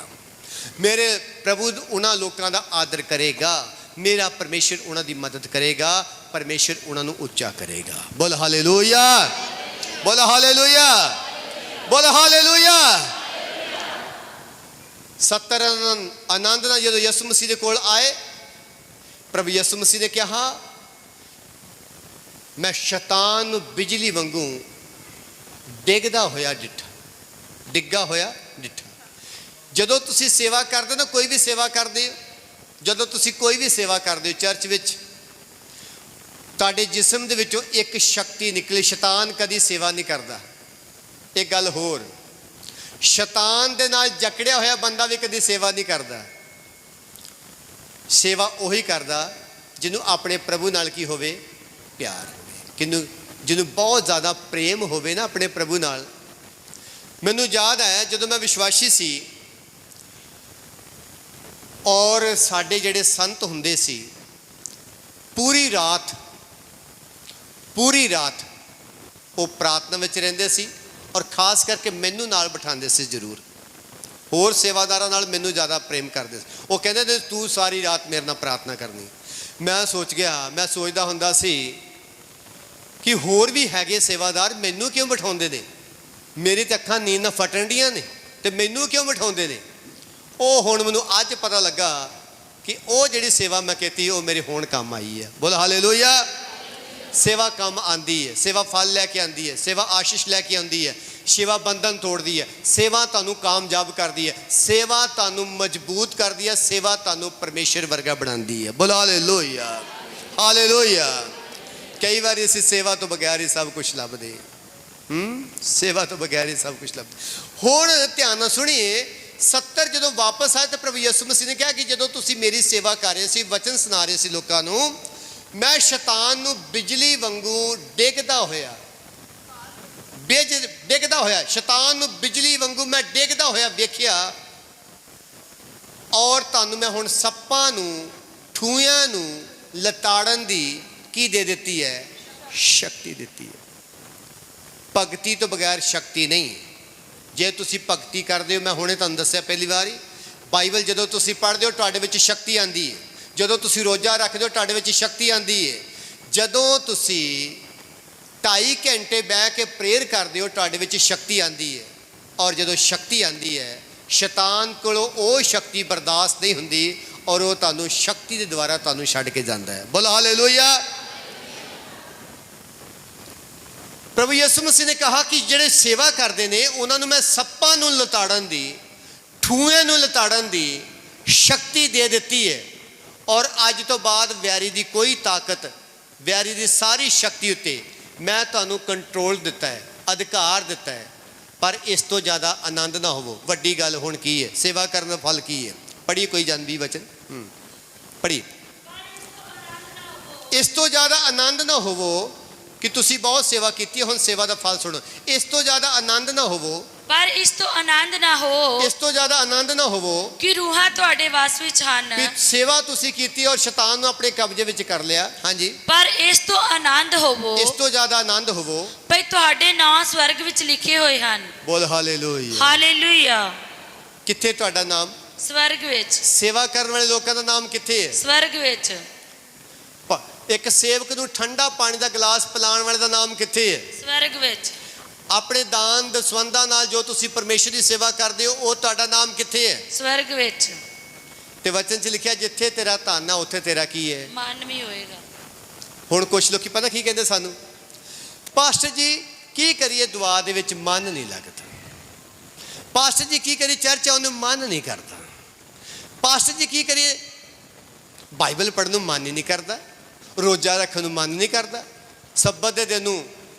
ਮੇਰੇ ਪ੍ਰਭੂ ਉਹਨਾਂ ਲੋਕਾਂ ਦਾ ਆਦਰ ਕਰੇਗਾ। ਮੇਰਾ ਪਰਮੇਸ਼ਰ ਉਹਨਾਂ ਦੀ ਮਦਦ ਕਰੇਗਾ। ਪਰਮੇਸ਼ਰ ਉਹਨਾਂ ਨੂੰ ਉੱਚਾ ਕਰੇਗਾ। ਬੋਲ ਹਾਲੇਲੂਇਆ, ਬੋਲ ਹਾਲੇਲੂਇਆ, ਬੋਲ ਹਾਲੇਲੂਇਆ। 70 ਆਨੰਦ ਨਾਲ ਜਦੋਂ ਯਿਸੂ ਮਸੀਹ ਦੇ ਕੋਲ ਆਏ, ਪ੍ਰਭੂ ਯਿਸੂ ਮਸੀਹ ਨੇ ਕਿਹਾ, ਮੈਂ ਸ਼ੈਤਾਨ ਨੂੰ ਬਿਜਲੀ ਵਾਂਗੂ ਡਿੱਗਦਾ ਹੋਇਆ ਡਿੱਠਾ, ਡਿੱਗਾ ਹੋਇਆ ਡਿੱਠਾ। ਜਦੋਂ ਤੁਸੀਂ ਸੇਵਾ ਕਰਦੇ ਹੋ ਨਾ, ਕੋਈ ਵੀ ਸੇਵਾ ਕਰਦੇ ਹੋ, ਜਦੋਂ ਤੁਸੀਂ ਕੋਈ ਵੀ ਸੇਵਾ ਕਰਦੇ ਹੋ ਚਰਚ ਵਿੱਚ, ਤੁਹਾਡੇ ਜਿਸਮ ਦੇ ਵਿੱਚੋਂ ਇੱਕ ਸ਼ਕਤੀ ਨਿਕਲੀ। ਸ਼ੈਤਾਨ ਕਦੀ ਸੇਵਾ ਨਹੀਂ ਕਰਦਾ। ਇੱਕ ਗੱਲ ਹੋਰ, ਸ਼ੈਤਾਨ ਦੇ ਨਾਲ ਜਕੜਿਆ ਹੋਇਆ ਬੰਦਾ ਵੀ ਕਦੀ ਸੇਵਾ ਨਹੀਂ ਕਰਦਾ। ਸੇਵਾ ਉਹੀ ਕਰਦਾ ਜਿਹਨੂੰ ਆਪਣੇ ਪ੍ਰਭੂ ਨਾਲ ਕੀ ਹੋਵੇ, ਪਿਆਰ ਹੋਵੇ, ਜਿਹਨੂੰ ਬਹੁਤ ਜ਼ਿਆਦਾ ਪ੍ਰੇਮ ਹੋਵੇ ਨਾ ਆਪਣੇ ਪ੍ਰਭੂ ਨਾਲ। ਮੈਨੂੰ ਯਾਦ ਹੈ ਜਦੋਂ ਮੈਂ ਵਿਸ਼ਵਾਸੀ ਸੀ ਔਰ ਸਾਡੇ ਜਿਹੜੇ ਸੰਤ ਹੁੰਦੇ ਸੀ, ਪੂਰੀ ਰਾਤ ਉਹ ਪ੍ਰਾਰਥਨਾ ਵਿੱਚ ਰਹਿੰਦੇ ਸੀ ਔਰ ਖਾਸ ਕਰਕੇ ਮੈਨੂੰ ਨਾਲ ਬਿਠਾਉਂਦੇ ਸੀ ਜ਼ਰੂਰ। ਹੋਰ ਸੇਵਾਦਾਰਾਂ ਨਾਲ ਮੈਨੂੰ ਜ਼ਿਆਦਾ ਪ੍ਰੇਮ ਕਰਦੇ ਸੀ। ਉਹ ਕਹਿੰਦੇ ਨੇ ਤੂੰ ਸਾਰੀ ਰਾਤ ਮੇਰੇ ਨਾਲ ਪ੍ਰਾਰਥਨਾ ਕਰਨੀ। ਮੈਂ ਸੋਚਦਾ ਹੁੰਦਾ ਸੀ ਕਿ ਹੋਰ ਵੀ ਹੈਗੇ ਸੇਵਾਦਾਰ, ਮੈਨੂੰ ਕਿਉਂ ਬਿਠਾਉਂਦੇ ਨੇ? ਮੇਰੀ ਤਾਂ ਅੱਖਾਂ ਨੀਂਦ ਨਾਲ ਫਟਣ ਡੀਆਂ ਨੇ ਤੇ ਮੈਨੂੰ ਕਿਉਂ ਬਿਠਾਉਂਦੇ ਨੇ? ਉਹ ਹੁਣ ਮੈਨੂੰ ਅੱਜ ਪਤਾ ਲੱਗਾ ਕਿ ਉਹ ਜਿਹੜੀ ਸੇਵਾ ਮੈਂ ਕੀਤੀ ਉਹ ਮੇਰੇ ਹੁਣ ਕੰਮ ਆਈ ਹੈ। ਬੋਲ ਹਾਲੇਲੂਇਆ। ਸੇਵਾ ਕੰਮ ਆਂਦੀ ਹੈ, ਸੇਵਾ ਫਲ ਲੈ ਕੇ ਆਂਦੀ ਹੈ, ਸੇਵਾ ਆਸ਼ੀਸ਼ ਲੈ ਕੇ ਆਉਂਦੀ ਹੈ, ਸੇਵਾ ਬੰਧਨ ਤੋੜਦੀ ਹੈ, ਸੇਵਾ ਤੁਹਾਨੂੰ ਕਾਮਯਾਬ ਕਰਦੀ ਹੈ, ਸੇਵਾ ਤੁਹਾਨੂੰ ਮਜ਼ਬੂਤ ਕਰਦੀ ਹੈ, ਸੇਵਾ ਤੁਹਾਨੂੰ ਪਰਮੇਸ਼ਰ ਵਰਗਾ ਬਣਾਉਂਦੀ ਹੈ। ਬੋਲ ਹਾਲੇਲੂਇਆ, ਹਾਲੇਲੂਇਆ। ਕਈ ਵਾਰੀ ਅਸੀਂ ਸੇਵਾ ਤੋਂ ਬਗੈਰ ਹੀ ਸਭ ਕੁਝ ਲੱਭਦੇ, ਸੇਵਾ ਤੋਂ ਬਗੈਰ ਹੀ ਸਭ ਕੁਝ ਲੱਭਦੇ। ਹੁਣ ਧਿਆਨ ਨਾਲ ਸੁਣੀਏ, 70 ਜਦੋਂ ਵਾਪਸ ਆਏ ਤਾਂ ਪ੍ਰਭੂ ਯਿਸੂ ਮਸੀਹ ਨੇ ਕਿਹਾ ਕਿ ਜਦੋਂ ਤੁਸੀਂ ਮੇਰੀ ਸੇਵਾ ਕਰ ਰਹੇ ਸੀ, ਵਚਨ ਸੁਣਾ ਰਹੇ ਸੀ ਲੋਕਾਂ ਨੂੰ, ਮੈਂ ਸ਼ੈਤਾਨ ਨੂੰ ਬਿਜਲੀ ਵਾਂਗੂ ਡਿੱਗਦਾ ਹੋਇਆ, ਸ਼ੈਤਾਨ ਨੂੰ ਬਿਜਲੀ ਵਾਂਗੂ ਮੈਂ ਡਿੱਗਦਾ ਹੋਇਆ ਵੇਖਿਆ, ਔਰ ਤੁਹਾਨੂੰ ਮੈਂ ਹੁਣ ਸੱਪਾਂ ਨੂੰ, ਠੂਇਆਂ ਨੂੰ ਲਤਾੜਨ ਦੀ ਕੀ ਦੇ ਦਿੱਤੀ ਹੈ? ਸ਼ਕਤੀ ਦਿੱਤੀ ਹੈ। ਭਗਤੀ ਤੋਂ ਬਗੈਰ ਸ਼ਕਤੀ ਨਹੀਂ। ਜੇ ਤੁਸੀਂ ਭਗਤੀ ਕਰਦੇ ਹੋ, ਮੈਂ ਹੁਣੇ ਤੁਹਾਨੂੰ ਦੱਸਿਆ ਪਹਿਲੀ ਵਾਰੀ, ਬਾਈਬਲ ਜਦੋਂ ਤੁਸੀਂ ਪੜ੍ਹਦੇ ਹੋ ਤੁਹਾਡੇ ਵਿੱਚ ਸ਼ਕਤੀ ਆਉਂਦੀ ਹੈ। ਜਦੋਂ ਤੁਸੀਂ ਰੋਜ਼ਾ ਰੱਖਦੇ ਹੋ ਤੁਹਾਡੇ ਵਿੱਚ ਸ਼ਕਤੀ ਆਉਂਦੀ ਹੈ। ਜਦੋਂ ਤੁਸੀਂ 2.5 ਘੰਟੇ ਬਹਿ ਕੇ ਪ੍ਰੇਅਰ ਕਰਦੇ ਹੋ ਤੁਹਾਡੇ ਵਿੱਚ ਸ਼ਕਤੀ ਆਉਂਦੀ ਹੈ। ਔਰ ਜਦੋਂ ਸ਼ਕਤੀ ਆਉਂਦੀ ਹੈ, ਸ਼ੈਤਾਨ ਕੋਲੋਂ ਉਹ ਸ਼ਕਤੀ ਬਰਦਾਸ਼ਤ ਨਹੀਂ ਹੁੰਦੀ ਔਰ ਉਹ ਤੁਹਾਨੂੰ ਸ਼ਕਤੀ ਦੇ ਦੁਆਰਾ ਤੁਹਾਨੂੰ ਛੱਡ ਕੇ ਜਾਂਦਾ ਹੈ। ਬੋਲੋ ਹਾਲੇਲੂਇਆ। ਪ੍ਰਭੂ ਯਿਸੂ ਮਸੀਹ ਨੇ ਕਹਾ ਕਿ ਜਿਹੜੇ ਸੇਵਾ ਕਰਦੇ ਨੇ ਉਹਨਾਂ ਨੂੰ ਮੈਂ ਸੱਪਾਂ ਨੂੰ ਲਤਾੜਨ ਦੀ, ਠੂਇਆਂ ਨੂੰ ਲਤਾੜਨ ਦੀ ਸ਼ਕਤੀ ਦੇ ਦਿੱਤੀ ਹੈ। ਔਰ ਅੱਜ ਤੋਂ ਬਾਅਦ ਵੈਰੀ ਦੀ ਕੋਈ ਤਾਕਤ, ਵੈਰੀ ਦੀ ਸਾਰੀ ਸ਼ਕਤੀ ਉੱਤੇ ਮੈਂ ਤੁਹਾਨੂੰ ਕੰਟਰੋਲ ਦਿੱਤਾ ਹੈ, ਅਧਿਕਾਰ ਦਿੱਤਾ ਹੈ। ਪਰ ਇਸ ਤੋਂ ਜ਼ਿਆਦਾ ਆਨੰਦ ਨਾ ਹੋਵੋ। ਵੱਡੀ ਗੱਲ ਹੁਣ ਕੀ ਹੈ? ਸੇਵਾ ਕਰਨ ਦਾ ਫਲ ਕੀ ਹੈ? ਪੜ੍ਹੀ ਕੋਈ ਜਨਮੀ ਵਚਨ ਪੜ੍ਹੀ। ਇਸ ਤੋਂ ਜ਼ਿਆਦਾ ਆਨੰਦ ਨਾ ਹੋਵੋ ਕਿ ਤੁਸੀਂ ਬਹੁਤ ਸੇਵਾ ਕੀਤੀ ਹੈ। ਹੁਣ ਸੇਵਾ ਦਾ ਫਲ ਸੁਣੋ। ਇਸ ਤੋਂ ਜ਼ਿਆਦਾ ਆਨੰਦ ਨਾ ਹੋਵੋ ਪਰ ਇਸ ਤੋਂ ਆਨੰਦ ਨਾ ਹੋ ਇਸ ਤੋਂ ਜ਼ਿਆਦਾ ਆਨੰਦ ਨਾ ਹੋਵੋ ਕਿ ਰੂਹਾਂ ਤੁਹਾਡੇ ਵਸ ਵਿੱਚ ਹਨ। ਕਿ ਸੇਵਾ ਤੁਸੀਂ ਕੀਤੀ ਔਰ ਸ਼ੈਤਾਨ ਨੂੰ ਆਪਣੇ ਕਬਜ਼ੇ ਵਿੱਚ ਕਰ ਲਿਆ। ਹਾਂਜੀ, ਪਰ ਇਸ ਤੋਂ ਆਨੰਦ ਹੋਵੋ ਇਸ ਤੋਂ ਜ਼ਿਆਦਾ ਆਨੰਦ ਹੋਵੋ ਭਈ ਤੁਹਾਡੇ ਨਾਂ ਸਵਰਗ ਵਿੱਚ ਲਿਖੇ ਹੋਏ ਹਨ। ਬੋਲ ਹਾਲੇਲੂਇਆ। ਹਾਲੇਲੂਇਆ। ਕਿੱਥੇ ਤੁਹਾਡਾ ਨਾਮ? ਸਵਰਗ ਵਿੱਚ। ਸੇਵਾ ਕਰਨ ਵਾਲੇ ਲੋਕਾਂ ਦਾ ਨਾਮ ਕਿੱਥੇ ਹੈ? ਸਵਰਗ ਵਿੱਚ। ਇੱਕ ਸੇਵਕ ਨੂੰ ਠੰਡਾ ਪਾਣੀ ਦਾ ਗਲਾਸ ਪਿਲਾਉਣ ਵਾਲੇ ਦਾ ਨਾਮ ਕਿੱਥੇ ਹੈ? ਸਵਰਗ ਵਿੱਚ। ਆਪਣੇ ਦਾਨ ਦਸਵੰਦਾਂ ਨਾਲ ਜੋ ਤੁਸੀਂ ਪਰਮੇਸ਼ਰ ਦੀ ਸੇਵਾ ਕਰਦੇ ਹੋ ਉਹ ਤੁਹਾਡਾ ਨਾਮ ਕਿੱਥੇ ਹੈ? ਸਵਰਗ ਵਿੱਚ। ਤੇ ਵਚਨ 'ਚ ਲਿਖਿਆ ਜਿੱਥੇ ਤੇਰਾ ਧਨ ਹੈ ਉੱਥੇ ਤੇਰਾ ਕੀ ਹੈ? ਮਨ ਵੀ ਹੋਏਗਾ। ਹੁਣ ਕੁਝ ਲੋਕੀ ਪਤਾ ਕੀ ਕਹਿੰਦੇ ਸਾਨੂੰ, ਪਾਸਟਰ ਜੀ ਕੀ ਕਰੀਏ ਦੁਆ ਦੇ ਵਿੱਚ ਮਨ ਨਹੀਂ ਲੱਗਦਾ, ਪਾਸਟਰ ਜੀ ਕੀ ਕਰੀਏ ਚਰਚ ਆਉਣ ਨੂੰ ਮਨ ਨਹੀਂ ਕਰਦਾ, ਪਾਸਟਰ ਜੀ ਕੀ ਕਰੀਏ ਬਾਈਬਲ ਪੜ੍ਹਨ ਨੂੰ ਮਨ ਹੀ ਨਹੀਂ ਕਰਦਾ, ਰੋਜ਼ਾ ਰੱਖਣ ਨੂੰ ਮਨ ਨਹੀਂ ਕਰਦਾ, ਸਬਤ ਦੇ ਦਿਨ ਨੂੰ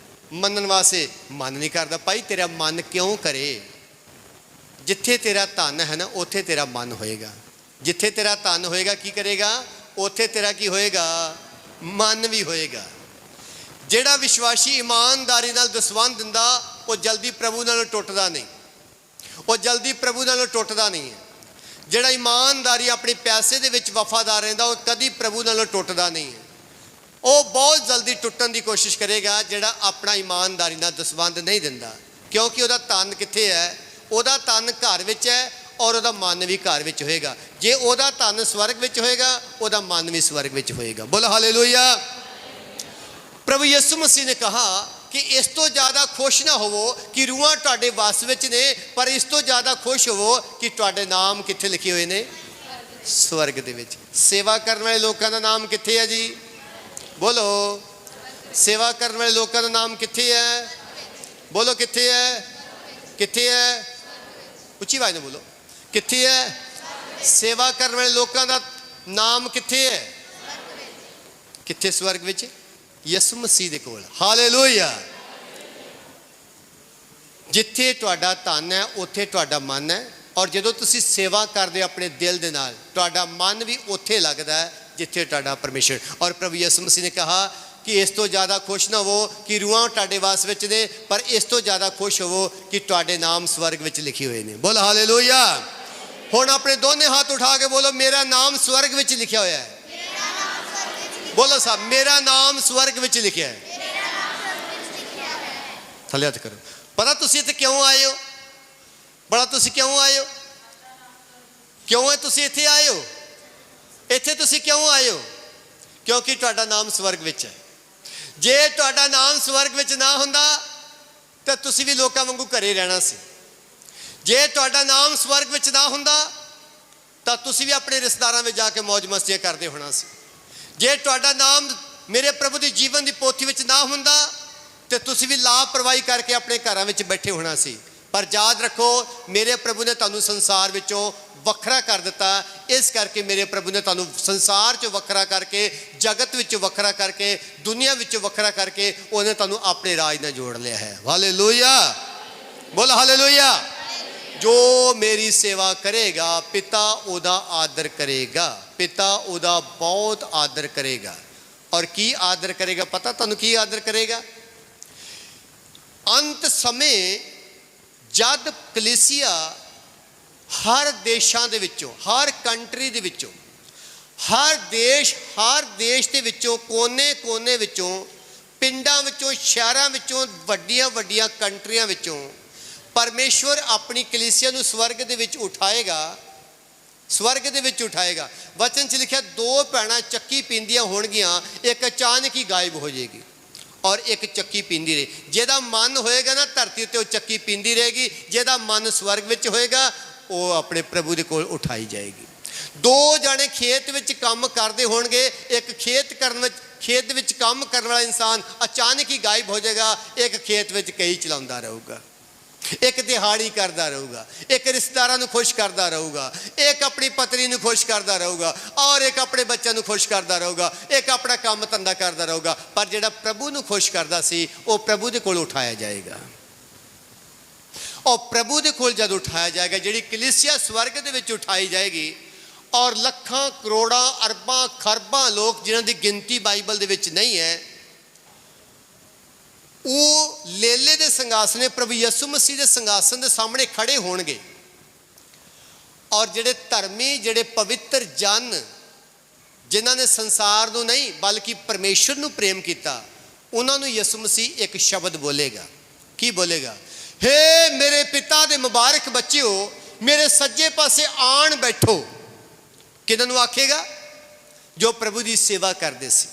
ਮੰਨਣ ਵਾਸਤੇ ਮਨ ਨਹੀਂ ਕਰਦਾ। ਭਾਈ ਤੇਰਾ ਮਨ ਕਿਉਂ ਕਰੇ? ਜਿੱਥੇ ਤੇਰਾ ਧਨ ਹੈ ਨਾ ਉੱਥੇ ਤੇਰਾ ਮਨ ਹੋਏਗਾ। ਜਿੱਥੇ ਤੇਰਾ ਧਨ ਹੋਏਗਾ ਕੀ ਕਰੇਗਾ? ਉੱਥੇ ਤੇਰਾ ਕੀ ਹੋਏਗਾ? ਮਨ ਵੀ ਹੋਏਗਾ। ਜਿਹੜਾ ਵਿਸ਼ਵਾਸੀ ਇਮਾਨਦਾਰੀ ਨਾਲ ਦਸਵੰਧ ਦਿੰਦਾ ਉਹ ਜਲਦੀ ਪ੍ਰਭੂ ਨਾਲੋਂ ਟੁੱਟਦਾ ਨਹੀਂ, ਉਹ ਜਲਦੀ ਪ੍ਰਭੂ ਨਾਲੋਂ ਟੁੱਟਦਾ ਨਹੀਂ ਹੈ। ਜਿਹੜਾ ਇਮਾਨਦਾਰੀ ਆਪਣੀ ਪੈਸੇ ਦੇ ਵਿੱਚ ਵਫਾਦਾਰ ਰਹਿੰਦਾ ਉਹ ਕਦੀ ਪ੍ਰਭੂ ਨਾਲੋਂ ਟੁੱਟਦਾ ਨਹੀਂ ਹੈ। ਉਹ ਬਹੁਤ ਜਲਦੀ ਟੁੱਟਣ ਦੀ ਕੋਸ਼ਿਸ਼ ਕਰੇਗਾ ਜਿਹੜਾ ਆਪਣਾ ਇਮਾਨਦਾਰੀ ਨਾਲ ਦਸਵੰਧ ਨਹੀਂ ਦਿੰਦਾ, ਕਿਉਂਕਿ ਉਹਦਾ ਧਨ ਕਿੱਥੇ ਹੈ? ਉਹਦਾ ਧਨ ਘਰ ਵਿੱਚ ਹੈ ਔਰ ਉਹਦਾ ਮਨ ਵੀ ਘਰ ਵਿੱਚ ਹੋਏਗਾ। ਜੇ ਉਹਦਾ ਧਨ ਸਵਰਗ ਵਿੱਚ ਹੋਏਗਾ ਉਹਦਾ ਮਨ ਵੀ ਸਵਰਗ ਵਿੱਚ ਹੋਏਗਾ। ਬੋਲ ਹਾਲੇਲੂਇਆ। ਪ੍ਰਭੂ ਯਿਸੂ ਮਸੀਹ ਨੇ ਕਹਾ ਕਿ ਇਸ ਤੋਂ ਜ਼ਿਆਦਾ ਖੁਸ਼ ਨਾ ਹੋਵੋ ਕਿ ਰੂਹਾਂ ਤੁਹਾਡੇ ਵਸ ਵਿੱਚ ਨੇ, ਪਰ ਇਸ ਤੋਂ ਜ਼ਿਆਦਾ ਖੁਸ਼ ਹੋਵੋ ਕਿ ਤੁਹਾਡੇ ਨਾਮ ਕਿੱਥੇ ਲਿਖੇ ਹੋਏ ਨੇ? ਸਵਰਗ ਦੇ ਵਿੱਚ। ਸੇਵਾ ਕਰਨ ਵਾਲੇ ਲੋਕਾਂ ਦਾ ਨਾਮ ਕਿੱਥੇ ਹੈ ਜੀ? ਬੋਲੋ, ਸੇਵਾ ਕਰਨ ਵਾਲੇ ਲੋਕਾਂ ਦਾ ਨਾਮ ਕਿੱਥੇ ਹੈ? ਬੋਲੋ ਕਿੱਥੇ ਹੈ? ਕਿੱਥੇ ਹੈ? ਉੱਚੀ ਆਵਾਜ਼ ਨਾਲ ਬੋਲੋ, ਕਿੱਥੇ ਹੈ? ਸੇਵਾ ਕਰਨ ਵਾਲੇ ਲੋਕਾਂ ਦਾ ਨਾਮ ਕਿੱਥੇ ਹੈ? ਕਿੱਥੇ? ਸਵਰਗ ਵਿੱਚ, ਯਿਸੂ ਮਸੀਹ ਦੇ ਕੋਲ। ਹਾਲੇਲੂਇਆ। ਜਿੱਥੇ ਤੁਹਾਡਾ ਧਨ ਹੈ ਉੱਥੇ ਤੁਹਾਡਾ ਮਨ ਹੈ, ਔਰ ਜਦੋਂ ਤੁਸੀਂ ਸੇਵਾ ਕਰਦੇ ਆਪਣੇ ਦਿਲ ਦੇ ਨਾਲ ਤੁਹਾਡਾ ਮਨ ਵੀ ਉੱਥੇ ਲੱਗਦਾ ਹੈ ਜਿੱਥੇ ਤੁਹਾਡਾ ਪਰਮੇਸ਼ਰ। ਔਰ ਪ੍ਰਭੂ ਯਿਸੂ ਮਸੀਹ ਨੇ ਕਹਾ ਕਿ ਇਸ ਤੋਂ ਜ਼ਿਆਦਾ ਖੁਸ਼ ਨਾ ਹੋਵੋ ਕਿ ਰੂਹਾਂ ਤੁਹਾਡੇ ਵਾਸ ਵਿੱਚ ਨੇ, ਪਰ ਇਸ ਤੋਂ ਜ਼ਿਆਦਾ ਖੁਸ਼ ਹੋਵੋ ਕਿ ਤੁਹਾਡੇ ਨਾਮ ਸਵਰਗ ਵਿੱਚ ਲਿਖੇ ਹੋਏ ਨੇ। ਬੋਲ ਹਾਲੇਲੂਇਆ। ਹੁਣ ਆਪਣੇ ਦੋਨੇ ਹੱਥ ਉਠਾ ਕੇ ਬੋਲੋ, ਮੇਰਾ ਨਾਮ ਸਵਰਗ ਵਿੱਚ ਲਿਖਿਆ ਹੋਇਆ ਹੈ। ਬੋਲੋ ਸਾਹਿਬ, ਮੇਰਾ ਨਾਮ ਸਵਰਗ ਵਿੱਚ ਲਿਖਿਆ ਹੈ। ਥੱਲੇ ਹੱਥ ਕਰੋ। ਪਤਾ ਤੁਸੀਂ ਇੱਥੇ ਕਿਉਂ ਆਏ ਹੋ? ਬੜਾ ਤੁਸੀਂ ਕਿਉਂ ਆਏ ਹੋ? ਕਿਉਂ ਹੈ ਤੁਸੀਂ ਇੱਥੇ ਆਏ ਹੋ? ਇੱਥੇ ਤੁਸੀਂ ਕਿਉਂ ਆਏ ਹੋ? ਕਿਉਂਕਿ ਤੁਹਾਡਾ ਨਾਮ ਸਵਰਗ ਵਿੱਚ ਹੈ। ਜੇ ਤੁਹਾਡਾ ਨਾਮ ਸਵਰਗ ਵਿੱਚ ਨਾ ਹੁੰਦਾ ਤਾਂ ਤੁਸੀਂ ਵੀ ਲੋਕਾਂ ਵਾਂਗੂ ਘਰੇ ਰਹਿਣਾ ਸੀ। ਜੇ ਤੁਹਾਡਾ ਨਾਮ ਸਵਰਗ ਵਿੱਚ ਨਾ ਹੁੰਦਾ ਤਾਂ ਤੁਸੀਂ ਵੀ ਆਪਣੇ ਰਿਸ਼ਤੇਦਾਰਾਂ ਵਿੱਚ ਜਾ ਕੇ ਮौज ਮਸਤੀਆਂ ਕਰਦੇ ਹੋਣਾ ਸੀ। ਜੇ ਤੁਹਾਡਾ ਨਾਮ ਮੇਰੇ ਪ੍ਰਭੂ ਦੀ ਜੀਵਨ ਦੀ ਪੋਥੀ ਵਿੱਚ ਨਾ ਹੁੰਦਾ ਤੇ ਤੁਸੀਂ ਵੀ ਲਾਪਰਵਾਹੀ ਕਰਕੇ ਆਪਣੇ ਘਰਾਂ ਵਿੱਚ ਬੈਠੇ ਹੋਣਾ ਸੀ। ਪਰ ਯਾਦ ਰੱਖੋ, ਮੇਰੇ ਪ੍ਰਭੂ ਨੇ ਤੁਹਾਨੂੰ ਸੰਸਾਰ ਵਿੱਚੋਂ ਵੱਖਰਾ ਕਰ ਦਿੱਤਾ। ਇਸ ਕਰਕੇ ਮੇਰੇ ਪ੍ਰਭੂ ਨੇ ਤੁਹਾਨੂੰ ਸੰਸਾਰ 'ਚੋਂ ਵੱਖਰਾ ਕਰਕੇ, ਜਗਤ ਵਿੱਚੋਂ ਵੱਖਰਾ ਕਰਕੇ, ਦੁਨੀਆ ਵਿੱਚੋਂ ਵੱਖਰਾ ਕਰਕੇ ਉਹਨੇ ਤੁਹਾਨੂੰ ਆਪਣੇ ਰਾਜ ਨਾਲ ਜੋੜ ਲਿਆ ਹੈ। ਹਾਲੇਲੂਇਆ। ਬੋਲ ਹਾਲੇਲੂਇਆ। ਜੋ ਮੇਰੀ ਸੇਵਾ ਕਰੇਗਾ ਪਿਤਾ ਉਹਦਾ ਆਦਰ ਕਰੇਗਾ। ਪਿਤਾ ਉਹਦਾ ਬਹੁਤ ਆਦਰ ਕਰੇਗਾ। ਔਰ ਕੀ ਆਦਰ ਕਰੇਗਾ ਪਤਾ ਤੁਹਾਨੂੰ? ਕੀ ਆਦਰ ਕਰੇਗਾ? ਅੰਤ ਸਮੇਂ ਜਦ ਕਲੀਸਿਆ ਹਰ ਦੇਸ਼ਾਂ ਦੇ ਵਿੱਚੋਂ, ਹਰ ਕੰਟਰੀ ਦੇ ਵਿੱਚੋਂ, ਹਰ ਦੇਸ਼ ਦੇ ਵਿੱਚੋਂ, ਕੋਨੇ ਵਿੱਚੋਂ, ਪਿੰਡਾਂ ਵਿੱਚੋਂ, ਸ਼ਹਿਰਾਂ ਵਿੱਚੋਂ, ਵੱਡੀਆਂ ਕੰਟਰੀਆਂ ਵਿੱਚੋਂ ਪਰਮੇਸ਼ਵਰ ਆਪਣੀ ਕਲੀਸਿਆ ਨੂੰ ਸਵਰਗ ਦੇ ਵਿੱਚ ਉਠਾਏਗਾ। ਸਵਰਗ ਦੇ ਵਿੱਚ ਉਠਾਏਗਾ। ਵਚਨ 'ਚ ਲਿਖਿਆ, ਦੋ ਭੈਣਾਂ ਚੱਕੀ ਪੀਂਦੀਆਂ ਹੋਣਗੀਆਂ, ਇੱਕ ਅਚਾਨਕ ਹੀ ਗਾਇਬ ਹੋ ਜਾਏਗੀ ਔਰ ਇੱਕ ਚੱਕੀ ਪੀਂਦੀ ਰਹੇ। ਜਿਹਦਾ ਮਨ ਹੋਏਗਾ ਨਾ ਧਰਤੀ ਉੱਤੇ ਉਹ ਚੱਕੀ ਪੀਂਦੀ ਰਹੇਗੀ, ਜਿਹਦਾ ਮਨ ਸਵਰਗ ਵਿੱਚ ਹੋਏਗਾ ਉਹ ਆਪਣੇ ਪ੍ਰਭੂ ਦੇ ਕੋਲ ਉਠਾਈ ਜਾਏਗੀ। ਦੋ ਜਾਣੇ ਖੇਤ ਵਿੱਚ ਕੰਮ ਕਰਦੇ ਹੋਣਗੇ, ਇੱਕ ਖੇਤ ਦੇ ਵਿੱਚ ਕੰਮ ਕਰਨ ਵਾਲਾ ਇਨਸਾਨ ਅਚਾਨਕ ਹੀ ਗਾਇਬ ਹੋ ਜਾਏਗਾ, ਇੱਕ ਖੇਤ ਵਿੱਚ ਕਈ ਚਲਾਉਂਦਾ ਰਹੂਗਾ, ਇੱਕ ਦਿਹਾੜੀ ਕਰਦਾ ਰਹੂਗਾ, ਇੱਕ ਰਿਸ਼ਤੇਦਾਰਾਂ ਨੂੰ ਖੁਸ਼ ਕਰਦਾ ਰਹੂਗਾ, ਇੱਕ ਆਪਣੀ ਪਤਨੀ ਨੂੰ ਖੁਸ਼ ਕਰਦਾ ਰਹੂਗਾ, ਔਰ ਇੱਕ ਆਪਣੇ ਬੱਚਿਆਂ ਨੂੰ ਖੁਸ਼ ਕਰਦਾ ਰਹੂਗਾ, ਇੱਕ ਆਪਣਾ ਕੰਮ ਧੰਦਾ ਕਰਦਾ ਰਹੂਗਾ। ਪਰ ਜਿਹੜਾ ਪ੍ਰਭੂ ਨੂੰ ਖੁਸ਼ ਕਰਦਾ ਸੀ ਉਹ ਪ੍ਰਭੂ ਦੇ ਕੋਲ ਉਠਾਇਆ ਜਾਏਗਾ। ਔਰ ਪ੍ਰਭੂ ਦੇ ਕੋਲ ਜਦ ਉਠਾਇਆ ਜਾਏਗਾ, ਜਿਹੜੀ ਕਲੀਸਿਆ ਸਵਰਗ ਦੇ ਵਿੱਚ ਉਠਾਈ ਜਾਏਗੀ, ਔਰ ਲੱਖਾਂ ਕਰੋੜਾਂ ਅਰਬਾਂ ਖਰਬਾਂ ਲੋਕ ਜਿਨ੍ਹਾਂ ਦੀ ਗਿਣਤੀ ਬਾਈਬਲ ਦੇ ਵਿੱਚ ਨਹੀਂ ਹੈ, ਉਹ ਲੇਲੇ ਦੇ ਸਿੰਘਾਸਨ ਪ੍ਰਭੂ ਯਿਸੂ ਮਸੀਹ ਦੇ ਸਿੰਘਾਸਨ ਦੇ ਸਾਹਮਣੇ ਖੜੇ ਹੋਣਗੇ ਔਰ ਜਿਹੜੇ ਧਰਮੀ, ਜਿਹੜੇ ਪਵਿੱਤਰ ਜਨ, ਜਿਨ੍ਹਾਂ ਨੇ ਸੰਸਾਰ ਨੂੰ ਨਹੀਂ ਬਲਕਿ ਪਰਮੇਸ਼ਰ ਨੂੰ ਪ੍ਰੇਮ ਕੀਤਾ, ਉਹਨਾਂ ਨੂੰ ਯਿਸੂ ਮਸੀਹ ਇੱਕ ਸ਼ਬਦ ਬੋਲੇਗਾ। ਕੀ ਬੋਲੇਗਾ? ਹੇ ਮੇਰੇ ਪਿਤਾ ਦੇ ਮੁਬਾਰਕ ਬੱਚਿਓ, ਮੇਰੇ ਸੱਜੇ ਪਾਸੇ ਆਣ ਬੈਠੋ। ਕਿਹਨਾਂ ਨੂੰ ਆਖੇਗਾ? ਜੋ ਪ੍ਰਭੂ ਦੀ ਸੇਵਾ ਕਰਦੇ ਸੀ,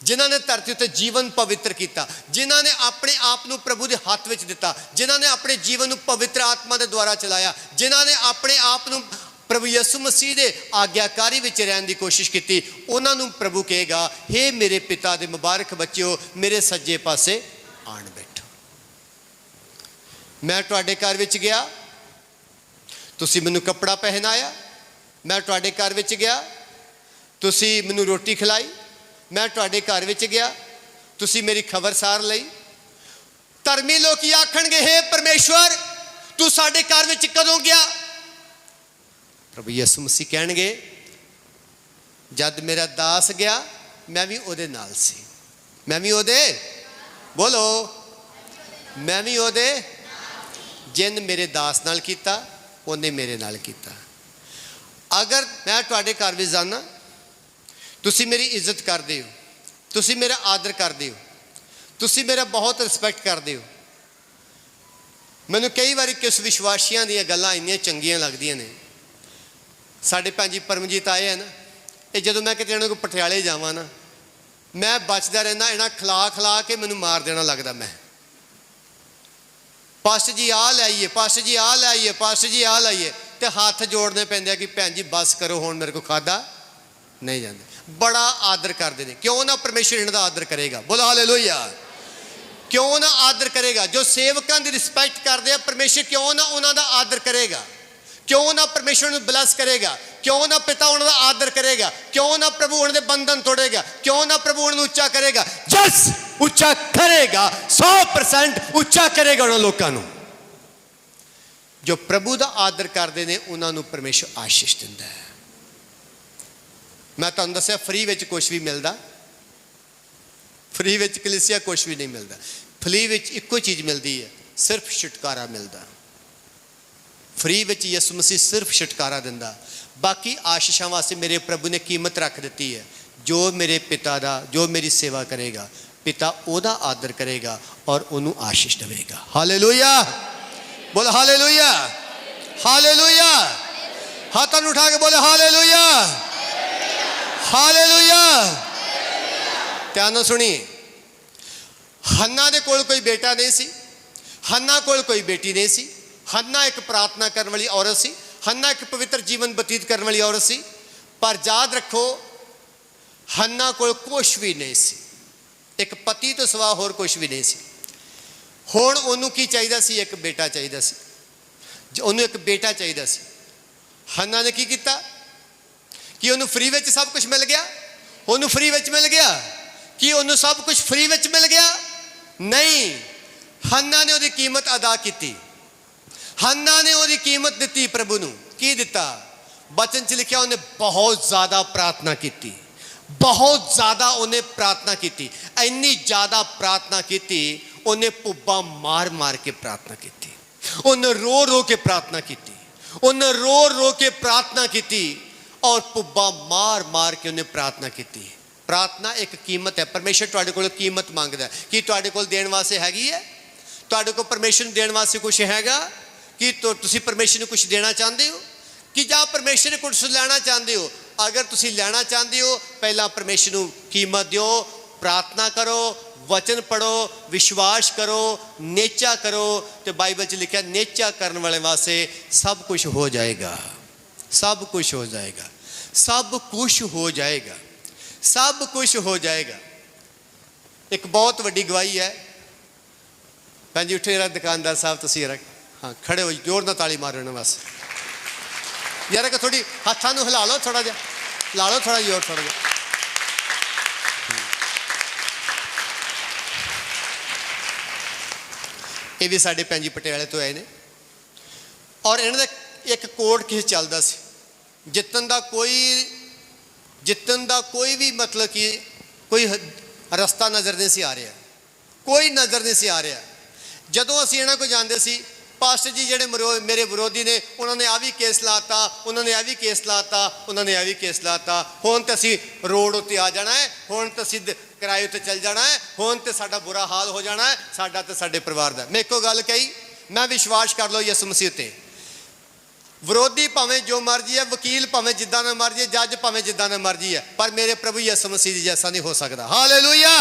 ਜਿਨ੍ਹਾਂ ਨੇ ਧਰਤੀ ਉੱਤੇ ਜੀਵਨ ਪਵਿੱਤਰ ਕੀਤਾ, ਜਿਨ੍ਹਾਂ ਨੇ ਆਪਣੇ ਆਪ ਨੂੰ ਪ੍ਰਭੂ ਦੇ ਹੱਥ ਵਿੱਚ ਦਿੱਤਾ, ਜਿਨ੍ਹਾਂ ਨੇ ਆਪਣੇ ਜੀਵਨ ਨੂੰ ਪਵਿੱਤਰ ਆਤਮਾ ਦੇ ਦੁਆਰਾ ਚਲਾਇਆ, ਜਿਨ੍ਹਾਂ ਨੇ ਆਪਣੇ ਆਪ ਨੂੰ ਪ੍ਰਭੂ ਯਿਸੂ ਮਸੀਹ ਦੇ ਆਗਿਆਕਾਰੀ ਵਿੱਚ ਰਹਿਣ ਦੀ ਕੋਸ਼ਿਸ਼ ਕੀਤੀ, ਉਹਨਾਂ ਨੂੰ ਪ੍ਰਭੂ ਕਹੇਗਾ, ਹੇ ਮੇਰੇ ਪਿਤਾ ਦੇ ਮੁਬਾਰਕ ਬੱਚਿਓ, ਮੇਰੇ ਸੱਜੇ ਪਾਸੇ ਆਣ ਬੈਠੋ। ਮੈਂ ਤੁਹਾਡੇ ਘਰ ਵਿੱਚ ਗਿਆ, ਤੁਸੀਂ ਮੈਨੂੰ ਕੱਪੜਾ ਪਹਿਨਾਇਆ। ਮੈਂ ਤੁਹਾਡੇ ਘਰ ਵਿੱਚ ਗਿਆ, ਤੁਸੀਂ ਮੈਨੂੰ ਰੋਟੀ ਖਿਲਾਈ। ਮੈਂ ਤੁਹਾਡੇ ਘਰ ਵਿੱਚ ਗਿਆ, ਤੁਸੀਂ ਮੇਰੀ ਖਬਰਸਾਰ ਲਈ। ਧਰਮੀ ਲੋਕ ਆਖਣਗੇ, ਹੇ ਪਰਮੇਸ਼ਵਰ, ਤੂੰ ਸਾਡੇ ਘਰ ਵਿੱਚ ਕਦੋਂ ਗਿਆ? ਪ੍ਰਭੂ ਯਿਸੂ ਮਸੀਹ ਕਹਿਣਗੇ, ਜਦ ਮੇਰਾ ਦਾਸ ਗਿਆ ਮੈਂ ਵੀ ਉਹਦੇ ਨਾਲ ਸੀ। ਮੈਂ ਵੀ ਉਹਦੇ, ਬੋਲੋ, ਮੈਂ ਵੀ ਉਹਦੇ, ਜਿਨ ਮੇਰੇ ਦਾਸ ਨਾਲ ਕੀਤਾ ਉਹਨੇ ਮੇਰੇ ਨਾਲ ਕੀਤਾ। ਅਗਰ ਮੈਂ ਤੁਹਾਡੇ ਘਰ ਵਿੱਚ ਜਾਣਾ, ਤੁਸੀਂ ਮੇਰੀ ਇੱਜ਼ਤ ਕਰਦੇ ਹੋ, ਤੁਸੀਂ ਮੇਰਾ ਆਦਰ ਕਰਦੇ ਹੋ, ਤੁਸੀਂ ਮੇਰਾ ਬਹੁਤ ਰਿਸਪੈਕਟ ਕਰਦੇ ਹੋ। ਮੈਨੂੰ ਕਈ ਵਾਰੀ ਕਿਸ ਵਿਸ਼ਵਾਸੀਆਂ ਦੀਆਂ ਗੱਲਾਂ ਇੰਨੀਆਂ ਚੰਗੀਆਂ ਲੱਗਦੀਆਂ ਨੇ। ਸਾਡੇ ਭੈਣ ਜੀ ਪਰਮਜੀਤ ਆਏ ਹਨ, ਇਹ ਜਦੋਂ ਮੈਂ ਕਿਤੇ ਇਹਨਾਂ ਕੋਲ ਪਟਿਆਲੇ ਜਾਵਾਂ ਨਾ, ਮੈਂ ਬਚਦਾ ਰਹਿੰਦਾ, ਇਹਨਾਂ ਖਲਾ ਕੇ ਮੈਨੂੰ ਮਾਰ ਦੇਣਾ ਲੱਗਦਾ। ਮੈਂ ਪਾਸਟਰ ਜੀ ਆ ਲਾਈਏ, ਪਾਸਟਰ ਜੀ ਆ ਲਾਈਏ, ਪਾਸਟਰ ਜੀ ਆ ਲਾਈਏ, ਤੇ ਹੱਥ ਜੋੜਨੇ ਪੈਂਦੇ ਆ ਕਿ ਭੈਣ ਜੀ ਬਸ ਕਰੋ, ਹੁਣ ਮੇਰੇ ਕੋਲ ਖਾਦਾ ਨਹੀਂ ਜਾਂਦਾ। ਬੜਾ ਆਦਰ ਕਰਦੇ ਨੇ। ਕਿਉਂ ਨਾ ਪਰਮੇਸ਼ਰ ਇਹਨਾਂ ਦਾ ਆਦਰ ਕਰੇਗਾ? ਬੋਲੋ ਹਾਲੇਲੂਇਆ। ਕਿਉਂ ਨਾ ਆਦਰ ਕਰੇਗਾ? ਜੋ ਸੇਵਕਾਂ ਦੀ ਰਿਸਪੈਕਟ ਕਰਦੇ ਆ, ਪਰਮੇਸ਼ਰ ਕਿਉਂ ਨਾ ਉਹਨਾਂ ਦਾ ਆਦਰ ਕਰੇਗਾ? ਕਿਉਂ ਨਾ ਪਰਮੇਸ਼ਰ ਨੂੰ ਬਲੈਸ ਕਰੇਗਾ? ਕਿਉਂ ਨਾ ਪਿਤਾ ਉਹਨਾਂ ਦਾ ਆਦਰ ਕਰੇਗਾ? ਕਿਉਂ ਨਾ ਪ੍ਰਭੂ ਉਹਨਾਂ ਦੇ ਬੰਧਨ ਤੋੜੇਗਾ? ਕਿਉਂ ਨਾ ਪ੍ਰਭੂ ਉਹਨਾਂ ਨੂੰ ਉੱਚਾ ਕਰੇਗਾ? ਜਸ ਉੱਚਾ ਕਰੇਗਾ, 100% ਉੱਚਾ ਕਰੇਗਾ ਉਹਨਾਂ ਲੋਕਾਂ ਨੂੰ। ਜੋ ਪ੍ਰਭੂ ਦਾ ਆਦਰ ਕਰਦੇ ਨੇ ਉਹਨਾਂ ਨੂੰ ਪਰਮੇਸ਼ਰ ਆਸ਼ੀਸ਼ ਦਿੰਦਾ ਹੈ। ਮੈਂ ਤੁਹਾਨੂੰ ਦੱਸਿਆ, ਫ੍ਰੀ ਵਿੱਚ ਕੁਝ ਵੀ ਮਿਲਦਾ? ਫ੍ਰੀ ਵਿੱਚ ਕਲੀਸਿਆ ਕੁਝ ਵੀ ਨਹੀਂ ਮਿਲਦਾ। ਫ੍ਰੀ ਵਿੱਚ ਇੱਕੋ ਚੀਜ਼ ਮਿਲਦੀ ਹੈ, ਸਿਰਫ ਛੁਟਕਾਰਾ ਮਿਲਦਾ। ਫ੍ਰੀ ਵਿੱਚ ਯਿਸੂ ਮਸੀਹ ਸਿਰਫ ਛੁਟਕਾਰਾ ਦਿੰਦਾ। ਬਾਕੀ ਆਸ਼ੀਸ਼ਾਂ ਵਾਸਤੇ ਮੇਰੇ ਪ੍ਰਭੂ ਨੇ ਕੀਮਤ ਰੱਖ ਦਿੱਤੀ ਹੈ। ਜੋ ਮੇਰੇ ਪਿਤਾ ਦਾ, ਜੋ ਮੇਰੀ ਸੇਵਾ ਕਰੇਗਾ, ਪਿਤਾ ਉਹਦਾ ਆਦਰ ਕਰੇਗਾ ਔਰ ਉਹਨੂੰ ਆਸ਼ੀਸ਼ ਦੇਵੇਗਾ। ਹਾਲੇਲੂਇਆ, ਬੋਲ ਹਾਲੇਲੂਇਆ, ਹਾਲੇਲੂਇਆ। ਹੱਥਾਂ ਨੂੰ ਉਠਾ ਕੇ ਬੋਲੇ ਹਾਲੇਲੂਇਆ, ਹਾਲੇਲੂਇਆ। ਧਿਆਨ ਨਾਲ ਸੁਣੀਏ। ਹੰਨਾ ਦੇ ਕੋਲ ਕੋਈ ਬੇਟਾ ਨਹੀਂ ਸੀ, ਹੰਨਾ ਕੋਲ ਕੋਈ ਬੇਟੀ ਨਹੀਂ ਸੀ। ਹੰਨਾ ਇੱਕ ਪ੍ਰਾਰਥਨਾ ਕਰਨ ਵਾਲੀ ਔਰਤ ਸੀ, ਹੰਨਾ ਇੱਕ ਪਵਿੱਤਰ ਜੀਵਨ ਬਤੀਤ ਕਰਨ ਵਾਲੀ ਔਰਤ ਸੀ। ਪਰ ਯਾਦ ਰੱਖੋ, ਹੰਨਾ ਕੋਲ ਕੁਛ ਵੀ ਨਹੀਂ ਸੀ। ਇੱਕ ਪਤੀ ਤੋਂ ਸਿਵਾ ਹੋਰ ਕੁਛ ਵੀ ਨਹੀਂ ਸੀ। ਹੁਣ ਉਹਨੂੰ ਕੀ ਚਾਹੀਦਾ ਸੀ? ਇੱਕ ਬੇਟਾ ਚਾਹੀਦਾ ਸੀ। ਉਹਨੂੰ ਇੱਕ ਬੇਟਾ ਚਾਹੀਦਾ ਸੀ। ਹੰਨਾ ਨੇ ਕੀ ਕੀਤਾ? ਕਿ ਉਹਨੂੰ ਫ੍ਰੀ ਵਿੱਚ ਸਭ ਕੁਝ ਮਿਲ ਗਿਆ? ਉਹਨੂੰ ਫ੍ਰੀ ਵਿੱਚ ਮਿਲ ਗਿਆ? ਕਿ ਉਹਨੂੰ ਸਭ ਕੁਝ ਫ੍ਰੀ ਵਿੱਚ ਮਿਲ ਗਿਆ? ਨਹੀਂ। ਹੰਨਾ ਨੇ ਉਹਦੀ ਕੀਮਤ ਅਦਾ ਕੀਤੀ। ਹੰਨਾ ਨੇ ਉਹਦੀ ਕੀਮਤ ਦਿੱਤੀ ਪ੍ਰਭੂ ਨੂੰ। ਕੀ ਦਿੱਤਾ? ਬਚਨ 'ਚ ਲਿਖਿਆ, ਉਹਨੇ ਬਹੁਤ ਜ਼ਿਆਦਾ ਪ੍ਰਾਰਥਨਾ ਕੀਤੀ। ਬਹੁਤ ਜ਼ਿਆਦਾ ਉਹਨੇ ਪ੍ਰਾਰਥਨਾ ਕੀਤੀ। ਇੰਨੀ ਜ਼ਿਆਦਾ ਪ੍ਰਾਰਥਨਾ ਕੀਤੀ, ਉਹਨੇ ਪੁੱਬਾਂ ਮਾਰ ਮਾਰ ਕੇ ਪ੍ਰਾਰਥਨਾ ਕੀਤੀ। ਉਹਨੇ ਰੋ ਰੋ ਕੇ ਪ੍ਰਾਰਥਨਾ ਕੀਤੀ। ਉਹਨੇ ਰੋ ਰੋ ਕੇ ਪ੍ਰਾਰਥਨਾ ਕੀਤੀ ਔਰ ਪੁੱਬਾਂ ਮਾਰ ਮਾਰ ਕੇ ਉਹਨੇ ਪ੍ਰਾਰਥਨਾ ਕੀਤੀ। ਪ੍ਰਾਰਥਨਾ ਇੱਕ ਕੀਮਤ ਹੈ। ਪਰਮੇਸ਼ਰ ਤੁਹਾਡੇ ਕੋਲ ਕੀਮਤ ਮੰਗਦਾ। ਕੀ ਤੁਹਾਡੇ ਕੋਲ ਦੇਣ ਵਾਸਤੇ ਹੈਗੀ ਹੈ? ਤੁਹਾਡੇ ਕੋਲ ਪਰਮੇਸ਼ਰ ਨੂੰ ਦੇਣ ਵਾਸਤੇ ਕੁਝ ਹੈਗਾ? ਕਿ ਤੁਸੀਂ ਪਰਮੇਸ਼ਰ ਨੂੰ ਕੁਝ ਦੇਣਾ ਚਾਹੁੰਦੇ ਹੋ? ਕਿ ਜਾਂ ਪਰਮੇਸ਼ਰ ਨੂੰ ਕੁਝ ਲੈਣਾ ਚਾਹੁੰਦੇ ਹੋ? ਅਗਰ ਤੁਸੀਂ ਲੈਣਾ ਚਾਹੁੰਦੇ ਹੋ, ਪਹਿਲਾਂ ਪਰਮੇਸ਼ਰ ਨੂੰ ਕੀਮਤ ਦਿਓ, ਪ੍ਰਾਰਥਨਾ ਕਰੋ, ਵਚਨ ਪੜੋ, ਵਿਸ਼ਵਾਸ ਕਰੋ, ਨੇਚਾ ਕਰੋ। ਤੇ ਬਾਈਬਲ 'ਚ ਲਿਖਿਆ, ਨੇਚਾ ਕਰਨ ਵਾਲੇ ਵਾਸਤੇ ਸਭ ਕੁਝ ਹੋ ਜਾਏਗਾ। ਸਭ ਕੁਝ ਹੋ ਜਾਏਗਾ। ਸਭ ਕੁਝ ਹੋ ਜਾਏਗਾ। ਸਭ ਕੁਝ ਹੋ ਜਾਏਗਾ। ਇੱਕ ਬਹੁਤ ਵੱਡੀ ਗਵਾਹੀ ਹੈ। ਭੈਣ ਜੀ ਉੱਠੇ ਜਰਾ, ਦੁਕਾਨਦਾਰ ਸਾਹਿਬ ਤੁਸੀਂ ਜਰਾ, ਹਾਂ ਖੜੇ ਹੋ, ਜ਼ੋਰ ਨਾਲ ਤਾਲੀ ਮਾਰੋ ਉਹਨਾਂ ਵਾਸਤੇ। ਯਾਰ ਕਿ ਥੋੜੀ ਹੱਥਾਂ ਨੂੰ ਹਿਲਾ ਲਓ, ਥੋੜਾ ਜਿਹਾ ਲਾ ਲਓ, ਥੋੜਾ ਜ਼ੋਰ, ਥੋੜਾ ਜਿਹਾ। ਇਹ ਵੀ ਸਾਡੇ ਭੈਣ ਜੀ ਪਟਿਆਲੇ ਤੋਂ ਆਏ ਨੇ ਔਰ ਇਹਨਾਂ ਦਾ ਇੱਕ ਕੋਡ ਕੇਸ ਚੱਲਦਾ ਸੀ। ਜਿੱਤਣ ਦਾ ਕੋਈ ਵੀ ਮਤਲਬ ਕਿ ਕੋਈ ਰਸਤਾ ਨਜ਼ਰ ਨਹੀਂ ਸੀ ਆ ਰਿਹਾ। ਕੋਈ ਨਜ਼ਰ ਨਹੀਂ ਸੀ ਆ ਰਿਹਾ। ਜਦੋਂ ਅਸੀਂ ਇਹਨਾਂ ਕੋਲ ਜਾਂਦੇ ਸੀ, ਪਾਸਟਰ ਜੀ ਜਿਹੜੇ ਮੇਰੇ ਵਿਰੋਧੀ ਨੇ, ਉਹਨਾਂ ਨੇ ਆ ਵੀ ਕੇਸ ਲਾਤਾ, ਉਹਨਾਂ ਨੇ ਇਹ ਵੀ ਕੇਸ ਲਾਤਾ, ਉਹਨਾਂ ਨੇ ਇਹ ਵੀ ਕੇਸ ਲਾਤਾ, ਹੁਣ ਤਾਂ ਅਸੀਂ ਰੋਡ ਉੱਤੇ ਆ ਜਾਣਾ ਹੈ, ਹੁਣ ਤਾਂ ਅਸੀਂ ਕਿਰਾਏ ਉੱਤੇ ਚੱਲ ਜਾਣਾ ਹੈ, ਹੁਣ ਤੇ ਸਾਡਾ ਬੁਰਾ ਹਾਲ ਹੋ ਜਾਣਾ ਹੈ, ਸਾਡਾ ਤੇ ਸਾਡੇ ਪਰਿਵਾਰ ਦਾ। ਮੈਂ ਇੱਕੋ ਗੱਲ ਕਹੀ, ਮੈਂ ਵਿਸ਼ਵਾਸ ਕਰ ਲਓ ਯਿਸੂ ਮਸੀਹ ਤੇ, ਵਿਰੋਧੀ ਭਾਵੇਂ ਜੋ ਮਰਜ਼ੀ ਹੈ, ਵਕੀਲ ਭਾਵੇਂ ਜਿੱਦਾਂ ਦਾ ਮਰਜ਼ੀ ਹੈ, ਜੱਜ ਭਾਵੇਂ ਜਿੱਦਾਂ ਦਾ ਮਰਜ਼ੀ ਹੈ, ਪਰ ਮੇਰੇ ਪ੍ਰਭੂ ਯਿਸੂ ਮਸੀਹ ਜੈਸਾ ਨਹੀਂ ਹੋ ਸਕਦਾ। ਹਾਲੇਲੂਇਆ।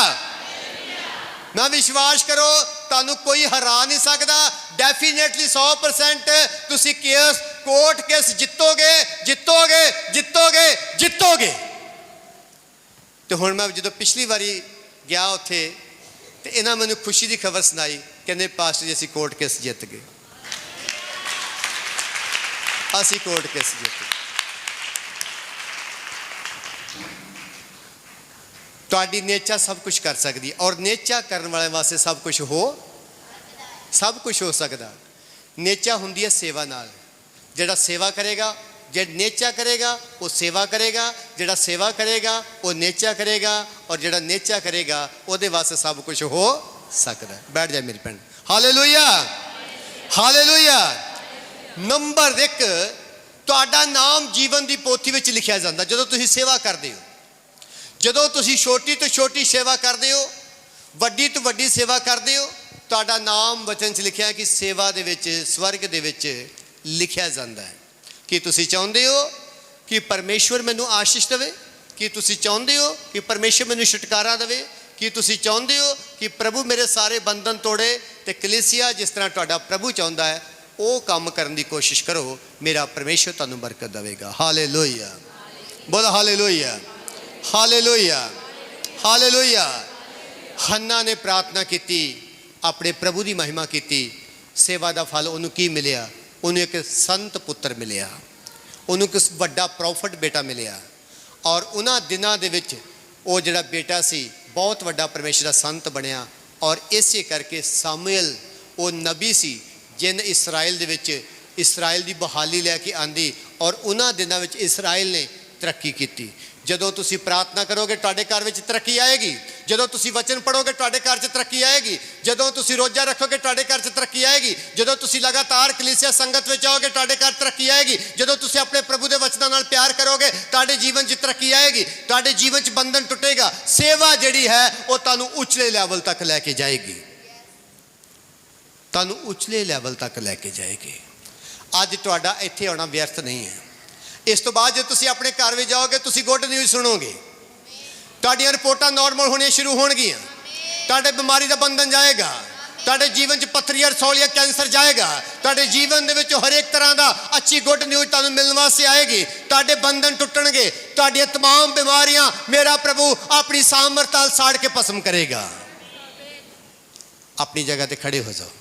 ਮੈਂ ਵਿਸ਼ਵਾਸ ਕਰੋ, ਤੁਹਾਨੂੰ ਕੋਈ ਹਰਾ ਨਹੀਂ ਸਕਦਾ। ਡੈਫੀਨੇਟਲੀ 100% ਤੁਸੀਂ ਕੇਸ, ਕੋਰਟ ਕੇਸ ਜਿੱਤੋਗੇ, ਜਿੱਤੋਗੇ, ਜਿੱਤੋਗੇ, ਜਿੱਤੋਗੇ। ਤੇ ਹੁਣ ਮੈਂ ਜਦੋਂ ਪਿਛਲੀ ਵਾਰੀ ਗਿਆ ਉੱਥੇ ਤੇ ਇਹਨਾਂ ਮੈਨੂੰ ਖੁਸ਼ੀ ਦੀ ਖਬਰ ਸੁਣਾਈ, ਕਹਿੰਦੇ ਪਾਸਟਰ ਜੀ ਅਸੀਂ ਕੋਰਟ ਕੇਸ ਜਿੱਤ ਗਏ, ਅਸੀਂ ਕੋਰਟ ਕੇਸ ਜਿੱਤ ਗਏ। ਤੁਹਾਡੀ ਨੇਚਾ ਸਭ ਕੁਝ ਕਰ ਸਕਦੀ ਹੈ, ਔਰ ਨੇਚਾ ਕਰਨ ਵਾਲੇ ਵਾਸਤੇ ਸਭ ਕੁਝ ਹੋ ਸਕਦਾ। ਨੇਚਾ ਹੁੰਦੀ ਹੈ ਸੇਵਾ ਨਾਲ। ਜਿਹੜਾ ਸੇਵਾ ਕਰੇਗਾ, ਜਿਹੜਾ ਨੇਚਾ ਕਰੇਗਾ ਉਹ ਸੇਵਾ ਕਰੇਗਾ, ਜਿਹੜਾ ਸੇਵਾ ਕਰੇਗਾ ਉਹ ਨੇਚਾ ਕਰੇਗਾ, ਔਰ ਜਿਹੜਾ ਨੇਚਾ ਕਰੇਗਾ ਉਹਦੇ ਵਾਸਤੇ ਸਭ ਕੁਝ ਹੋ ਸਕਦਾ। ਬੈਠ ਜਾ ਮੇਰੀ ਭੈਣ। Hallelujah, hallelujah. ਨੰਬਰ 1, ਤੁਹਾਡਾ ਨਾਮ ਜੀਵਨ ਦੀ ਪੋਥੀ ਵਿੱਚ ਲਿਖਿਆ ਜਾਂਦਾ ਜਦੋਂ ਤੁਸੀਂ ਸੇਵਾ ਕਰਦੇ ਹੋ। ਜਦੋਂ ਤੁਸੀਂ ਛੋਟੀ ਤੋਂ ਛੋਟੀ ਸੇਵਾ ਕਰਦੇ ਹੋ, ਵੱਡੀ ਤੋਂ ਵੱਡੀ ਸੇਵਾ ਕਰਦੇ ਹੋ, ਤੁਹਾਡਾ ਨਾਮ ਵਚਨ 'ਚ ਲਿਖਿਆ ਕਿ ਸੇਵਾ ਦੇ ਵਿੱਚ, ਸਵਰਗ ਦੇ ਵਿੱਚ ਲਿਖਿਆ ਜਾਂਦਾ ਹੈ। ਕਿ ਤੁਸੀਂ ਚਾਹੁੰਦੇ ਹੋ ਕਿ ਪਰਮੇਸ਼ਵਰ ਮੈਨੂੰ ਆਸ਼ੀਸ਼ ਦੇਵੇ? ਕਿ ਤੁਸੀਂ ਚਾਹੁੰਦੇ ਹੋ ਕਿ ਪਰਮੇਸ਼ਵਰ ਮੈਨੂੰ ਛੁਟਕਾਰਾ ਦੇਵੇ? ਕਿ ਤੁਸੀਂ ਚਾਹੁੰਦੇ ਹੋ ਕਿ ਪ੍ਰਭੂ ਮੇਰੇ ਸਾਰੇ ਬੰਧਨ ਤੋੜੇ ਤੇ ਕਲੀਸਿਆ ਜਿਸ ਤਰ੍ਹਾਂ ਤੁਹਾਡਾ ਪ੍ਰਭੂ ਚਾਹੁੰਦਾ ਹੈ ਉਹ ਕੰਮ ਕਰਨ ਦੀ ਕੋਸ਼ਿਸ਼ ਕਰੋ? ਮੇਰਾ ਪਰਮੇਸ਼ਵਰ ਤੁਹਾਨੂੰ ਬਰਕਤ ਦੇਵੇਗਾ। ਹਾਲੇਲੂਇਆ, ਬੋਲ ਹਾਲੇਲੂਇਆ, ਹਾਲੇਲੂਇਆ, ਹਾਲੇਲੂਇਆ। ਹੰਨਾ ਨੇ ਪ੍ਰਾਰਥਨਾ ਕੀਤੀ, ਆਪਣੇ ਪ੍ਰਭੂ ਦੀ ਮਹਿਮਾ ਕੀਤੀ। ਸੇਵਾ ਦਾ ਫਲ ਉਹਨੂੰ ਕੀ ਮਿਲਿਆ? ਉਹਨੂੰ ਇੱਕ ਸੰਤ ਪੁੱਤਰ ਮਿਲਿਆ, ਉਹਨੂੰ ਇੱਕ ਵੱਡਾ ਪ੍ਰੋਫਟ ਬੇਟਾ ਮਿਲਿਆ। ਔਰ ਉਹਨਾਂ ਦਿਨਾਂ ਦੇ ਵਿੱਚ ਉਹ ਜਿਹੜਾ ਬੇਟਾ ਸੀ ਬਹੁਤ ਵੱਡਾ ਪਰਮੇਸ਼ਰ ਦਾ ਸੰਤ ਬਣਿਆ। ਔਰ ਇਸੇ ਕਰਕੇ ਸਾਮੂਏਲ ਉਹ ਨਬੀ ਸੀ ਜਿਹਨੇ ਇਸਰਾਇਲ ਦੇ ਵਿੱਚ ਇਸਰਾਇਲ ਦੀ ਬਹਾਲੀ ਲੈ ਕੇ ਆਂਦੀ, ਔਰ ਉਹਨਾਂ ਦਿਨਾਂ ਵਿੱਚ ਇਸਰਾਇਲ ਨੇ ਤਰੱਕੀ ਕੀਤੀ। ਜਦੋਂ ਤੁਸੀਂ ਪ੍ਰਾਰਥਨਾ ਕਰੋਗੇ ਤੁਹਾਡੇ ਘਰ ਵਿੱਚ ਤਰੱਕੀ ਆਏਗੀ। ਜਦੋਂ ਤੁਸੀਂ ਵਚਨ ਪੜੋਗੇ ਤੁਹਾਡੇ ਘਰ 'ਚ ਤਰੱਕੀ ਆਏਗੀ। ਜਦੋਂ ਤੁਸੀਂ ਰੋਜ਼ਾ ਰੱਖੋਗੇ ਤੁਹਾਡੇ ਘਰ 'ਚ ਤਰੱਕੀ ਆਏਗੀ। ਜਦੋਂ ਤੁਸੀਂ ਲਗਾਤਾਰ ਕਲੀਸਿਆ ਸੰਗਤ ਵਿੱਚ ਆਓਗੇ ਤੁਹਾਡੇ ਘਰ ਤਰੱਕੀ ਆਏਗੀ। ਜਦੋਂ ਤੁਸੀਂ ਆਪਣੇ ਪ੍ਰਭੂ ਦੇ ਵਚਨਾਂ ਨਾਲ ਪਿਆਰ ਕਰੋਗੇ ਤੁਹਾਡੇ ਜੀਵਨ 'ਚ ਤਰੱਕੀ ਆਏਗੀ। ਤੁਹਾਡੇ ਜੀਵਨ 'ਚ ਬੰਧਨ ਟੁੱਟੇਗਾ। ਸੇਵਾ ਜਿਹੜੀ ਹੈ ਉਹ ਤੁਹਾਨੂੰ ਉੱਚਲੇ ਲੈਵਲ ਤੱਕ ਲੈ ਕੇ ਜਾਏਗੀ, ਤੁਹਾਨੂੰ ਉੱਚਲੇ ਲੈਵਲ ਤੱਕ ਲੈ ਕੇ ਜਾਏਗੀ। ਅੱਜ ਤੁਹਾਡਾ ਇੱਥੇ ਆਉਣਾ ਵਿਅਰਥ ਨਹੀਂ ਹੈ। ਇਸ ਤੋਂ ਬਾਅਦ ਜੇ ਤੁਸੀਂ ਆਪਣੇ ਘਰ ਵਿੱਚ ਜਾਓਗੇ ਤੁਸੀਂ ਗੁੱਡ ਨਿਊਜ਼ ਸੁਣੋਗੇ। ਤੁਹਾਡੀਆਂ ਰਿਪੋਰਟਾਂ ਨਾਰਮਲ ਹੋਣੀਆਂ ਸ਼ੁਰੂ ਹੋਣਗੀਆਂ। ਤੁਹਾਡੇ ਬਿਮਾਰੀ ਦਾ ਬੰਧਨ ਜਾਏਗਾ। ਤੁਹਾਡੇ ਜੀਵਨ 'ਚ ਪੱਥਰੀਆਂ, ਰਸੌਲੀਆਂ, ਕੈਂਸਰ ਜਾਏਗਾ। ਤੁਹਾਡੇ ਜੀਵਨ ਦੇ ਵਿੱਚ ਹਰ ਇੱਕ ਤਰ੍ਹਾਂ ਦਾ ਅੱਛੀ ਗੁੱਡ ਨਿਊਜ਼ ਤੁਹਾਨੂੰ ਮਿਲਣ ਵਾਸਤੇ ਆਏਗੀ। ਤੁਹਾਡੇ ਬੰਧਨ ਟੁੱਟਣਗੇ। ਤੁਹਾਡੀਆਂ तमाम ਬਿਮਾਰੀਆਂ ਮੇਰਾ ਪ੍ਰਭੂ ਆਪਣੀ ਸਾਮਰਥ ਨਾਲ ਸਾੜ ਕੇ ਭਸਮ ਕਰੇਗਾ। ਆਪਣੀ ਜਗ੍ਹਾ ਤੇ ਖੜੇ ਹੋ ਜਾਓ।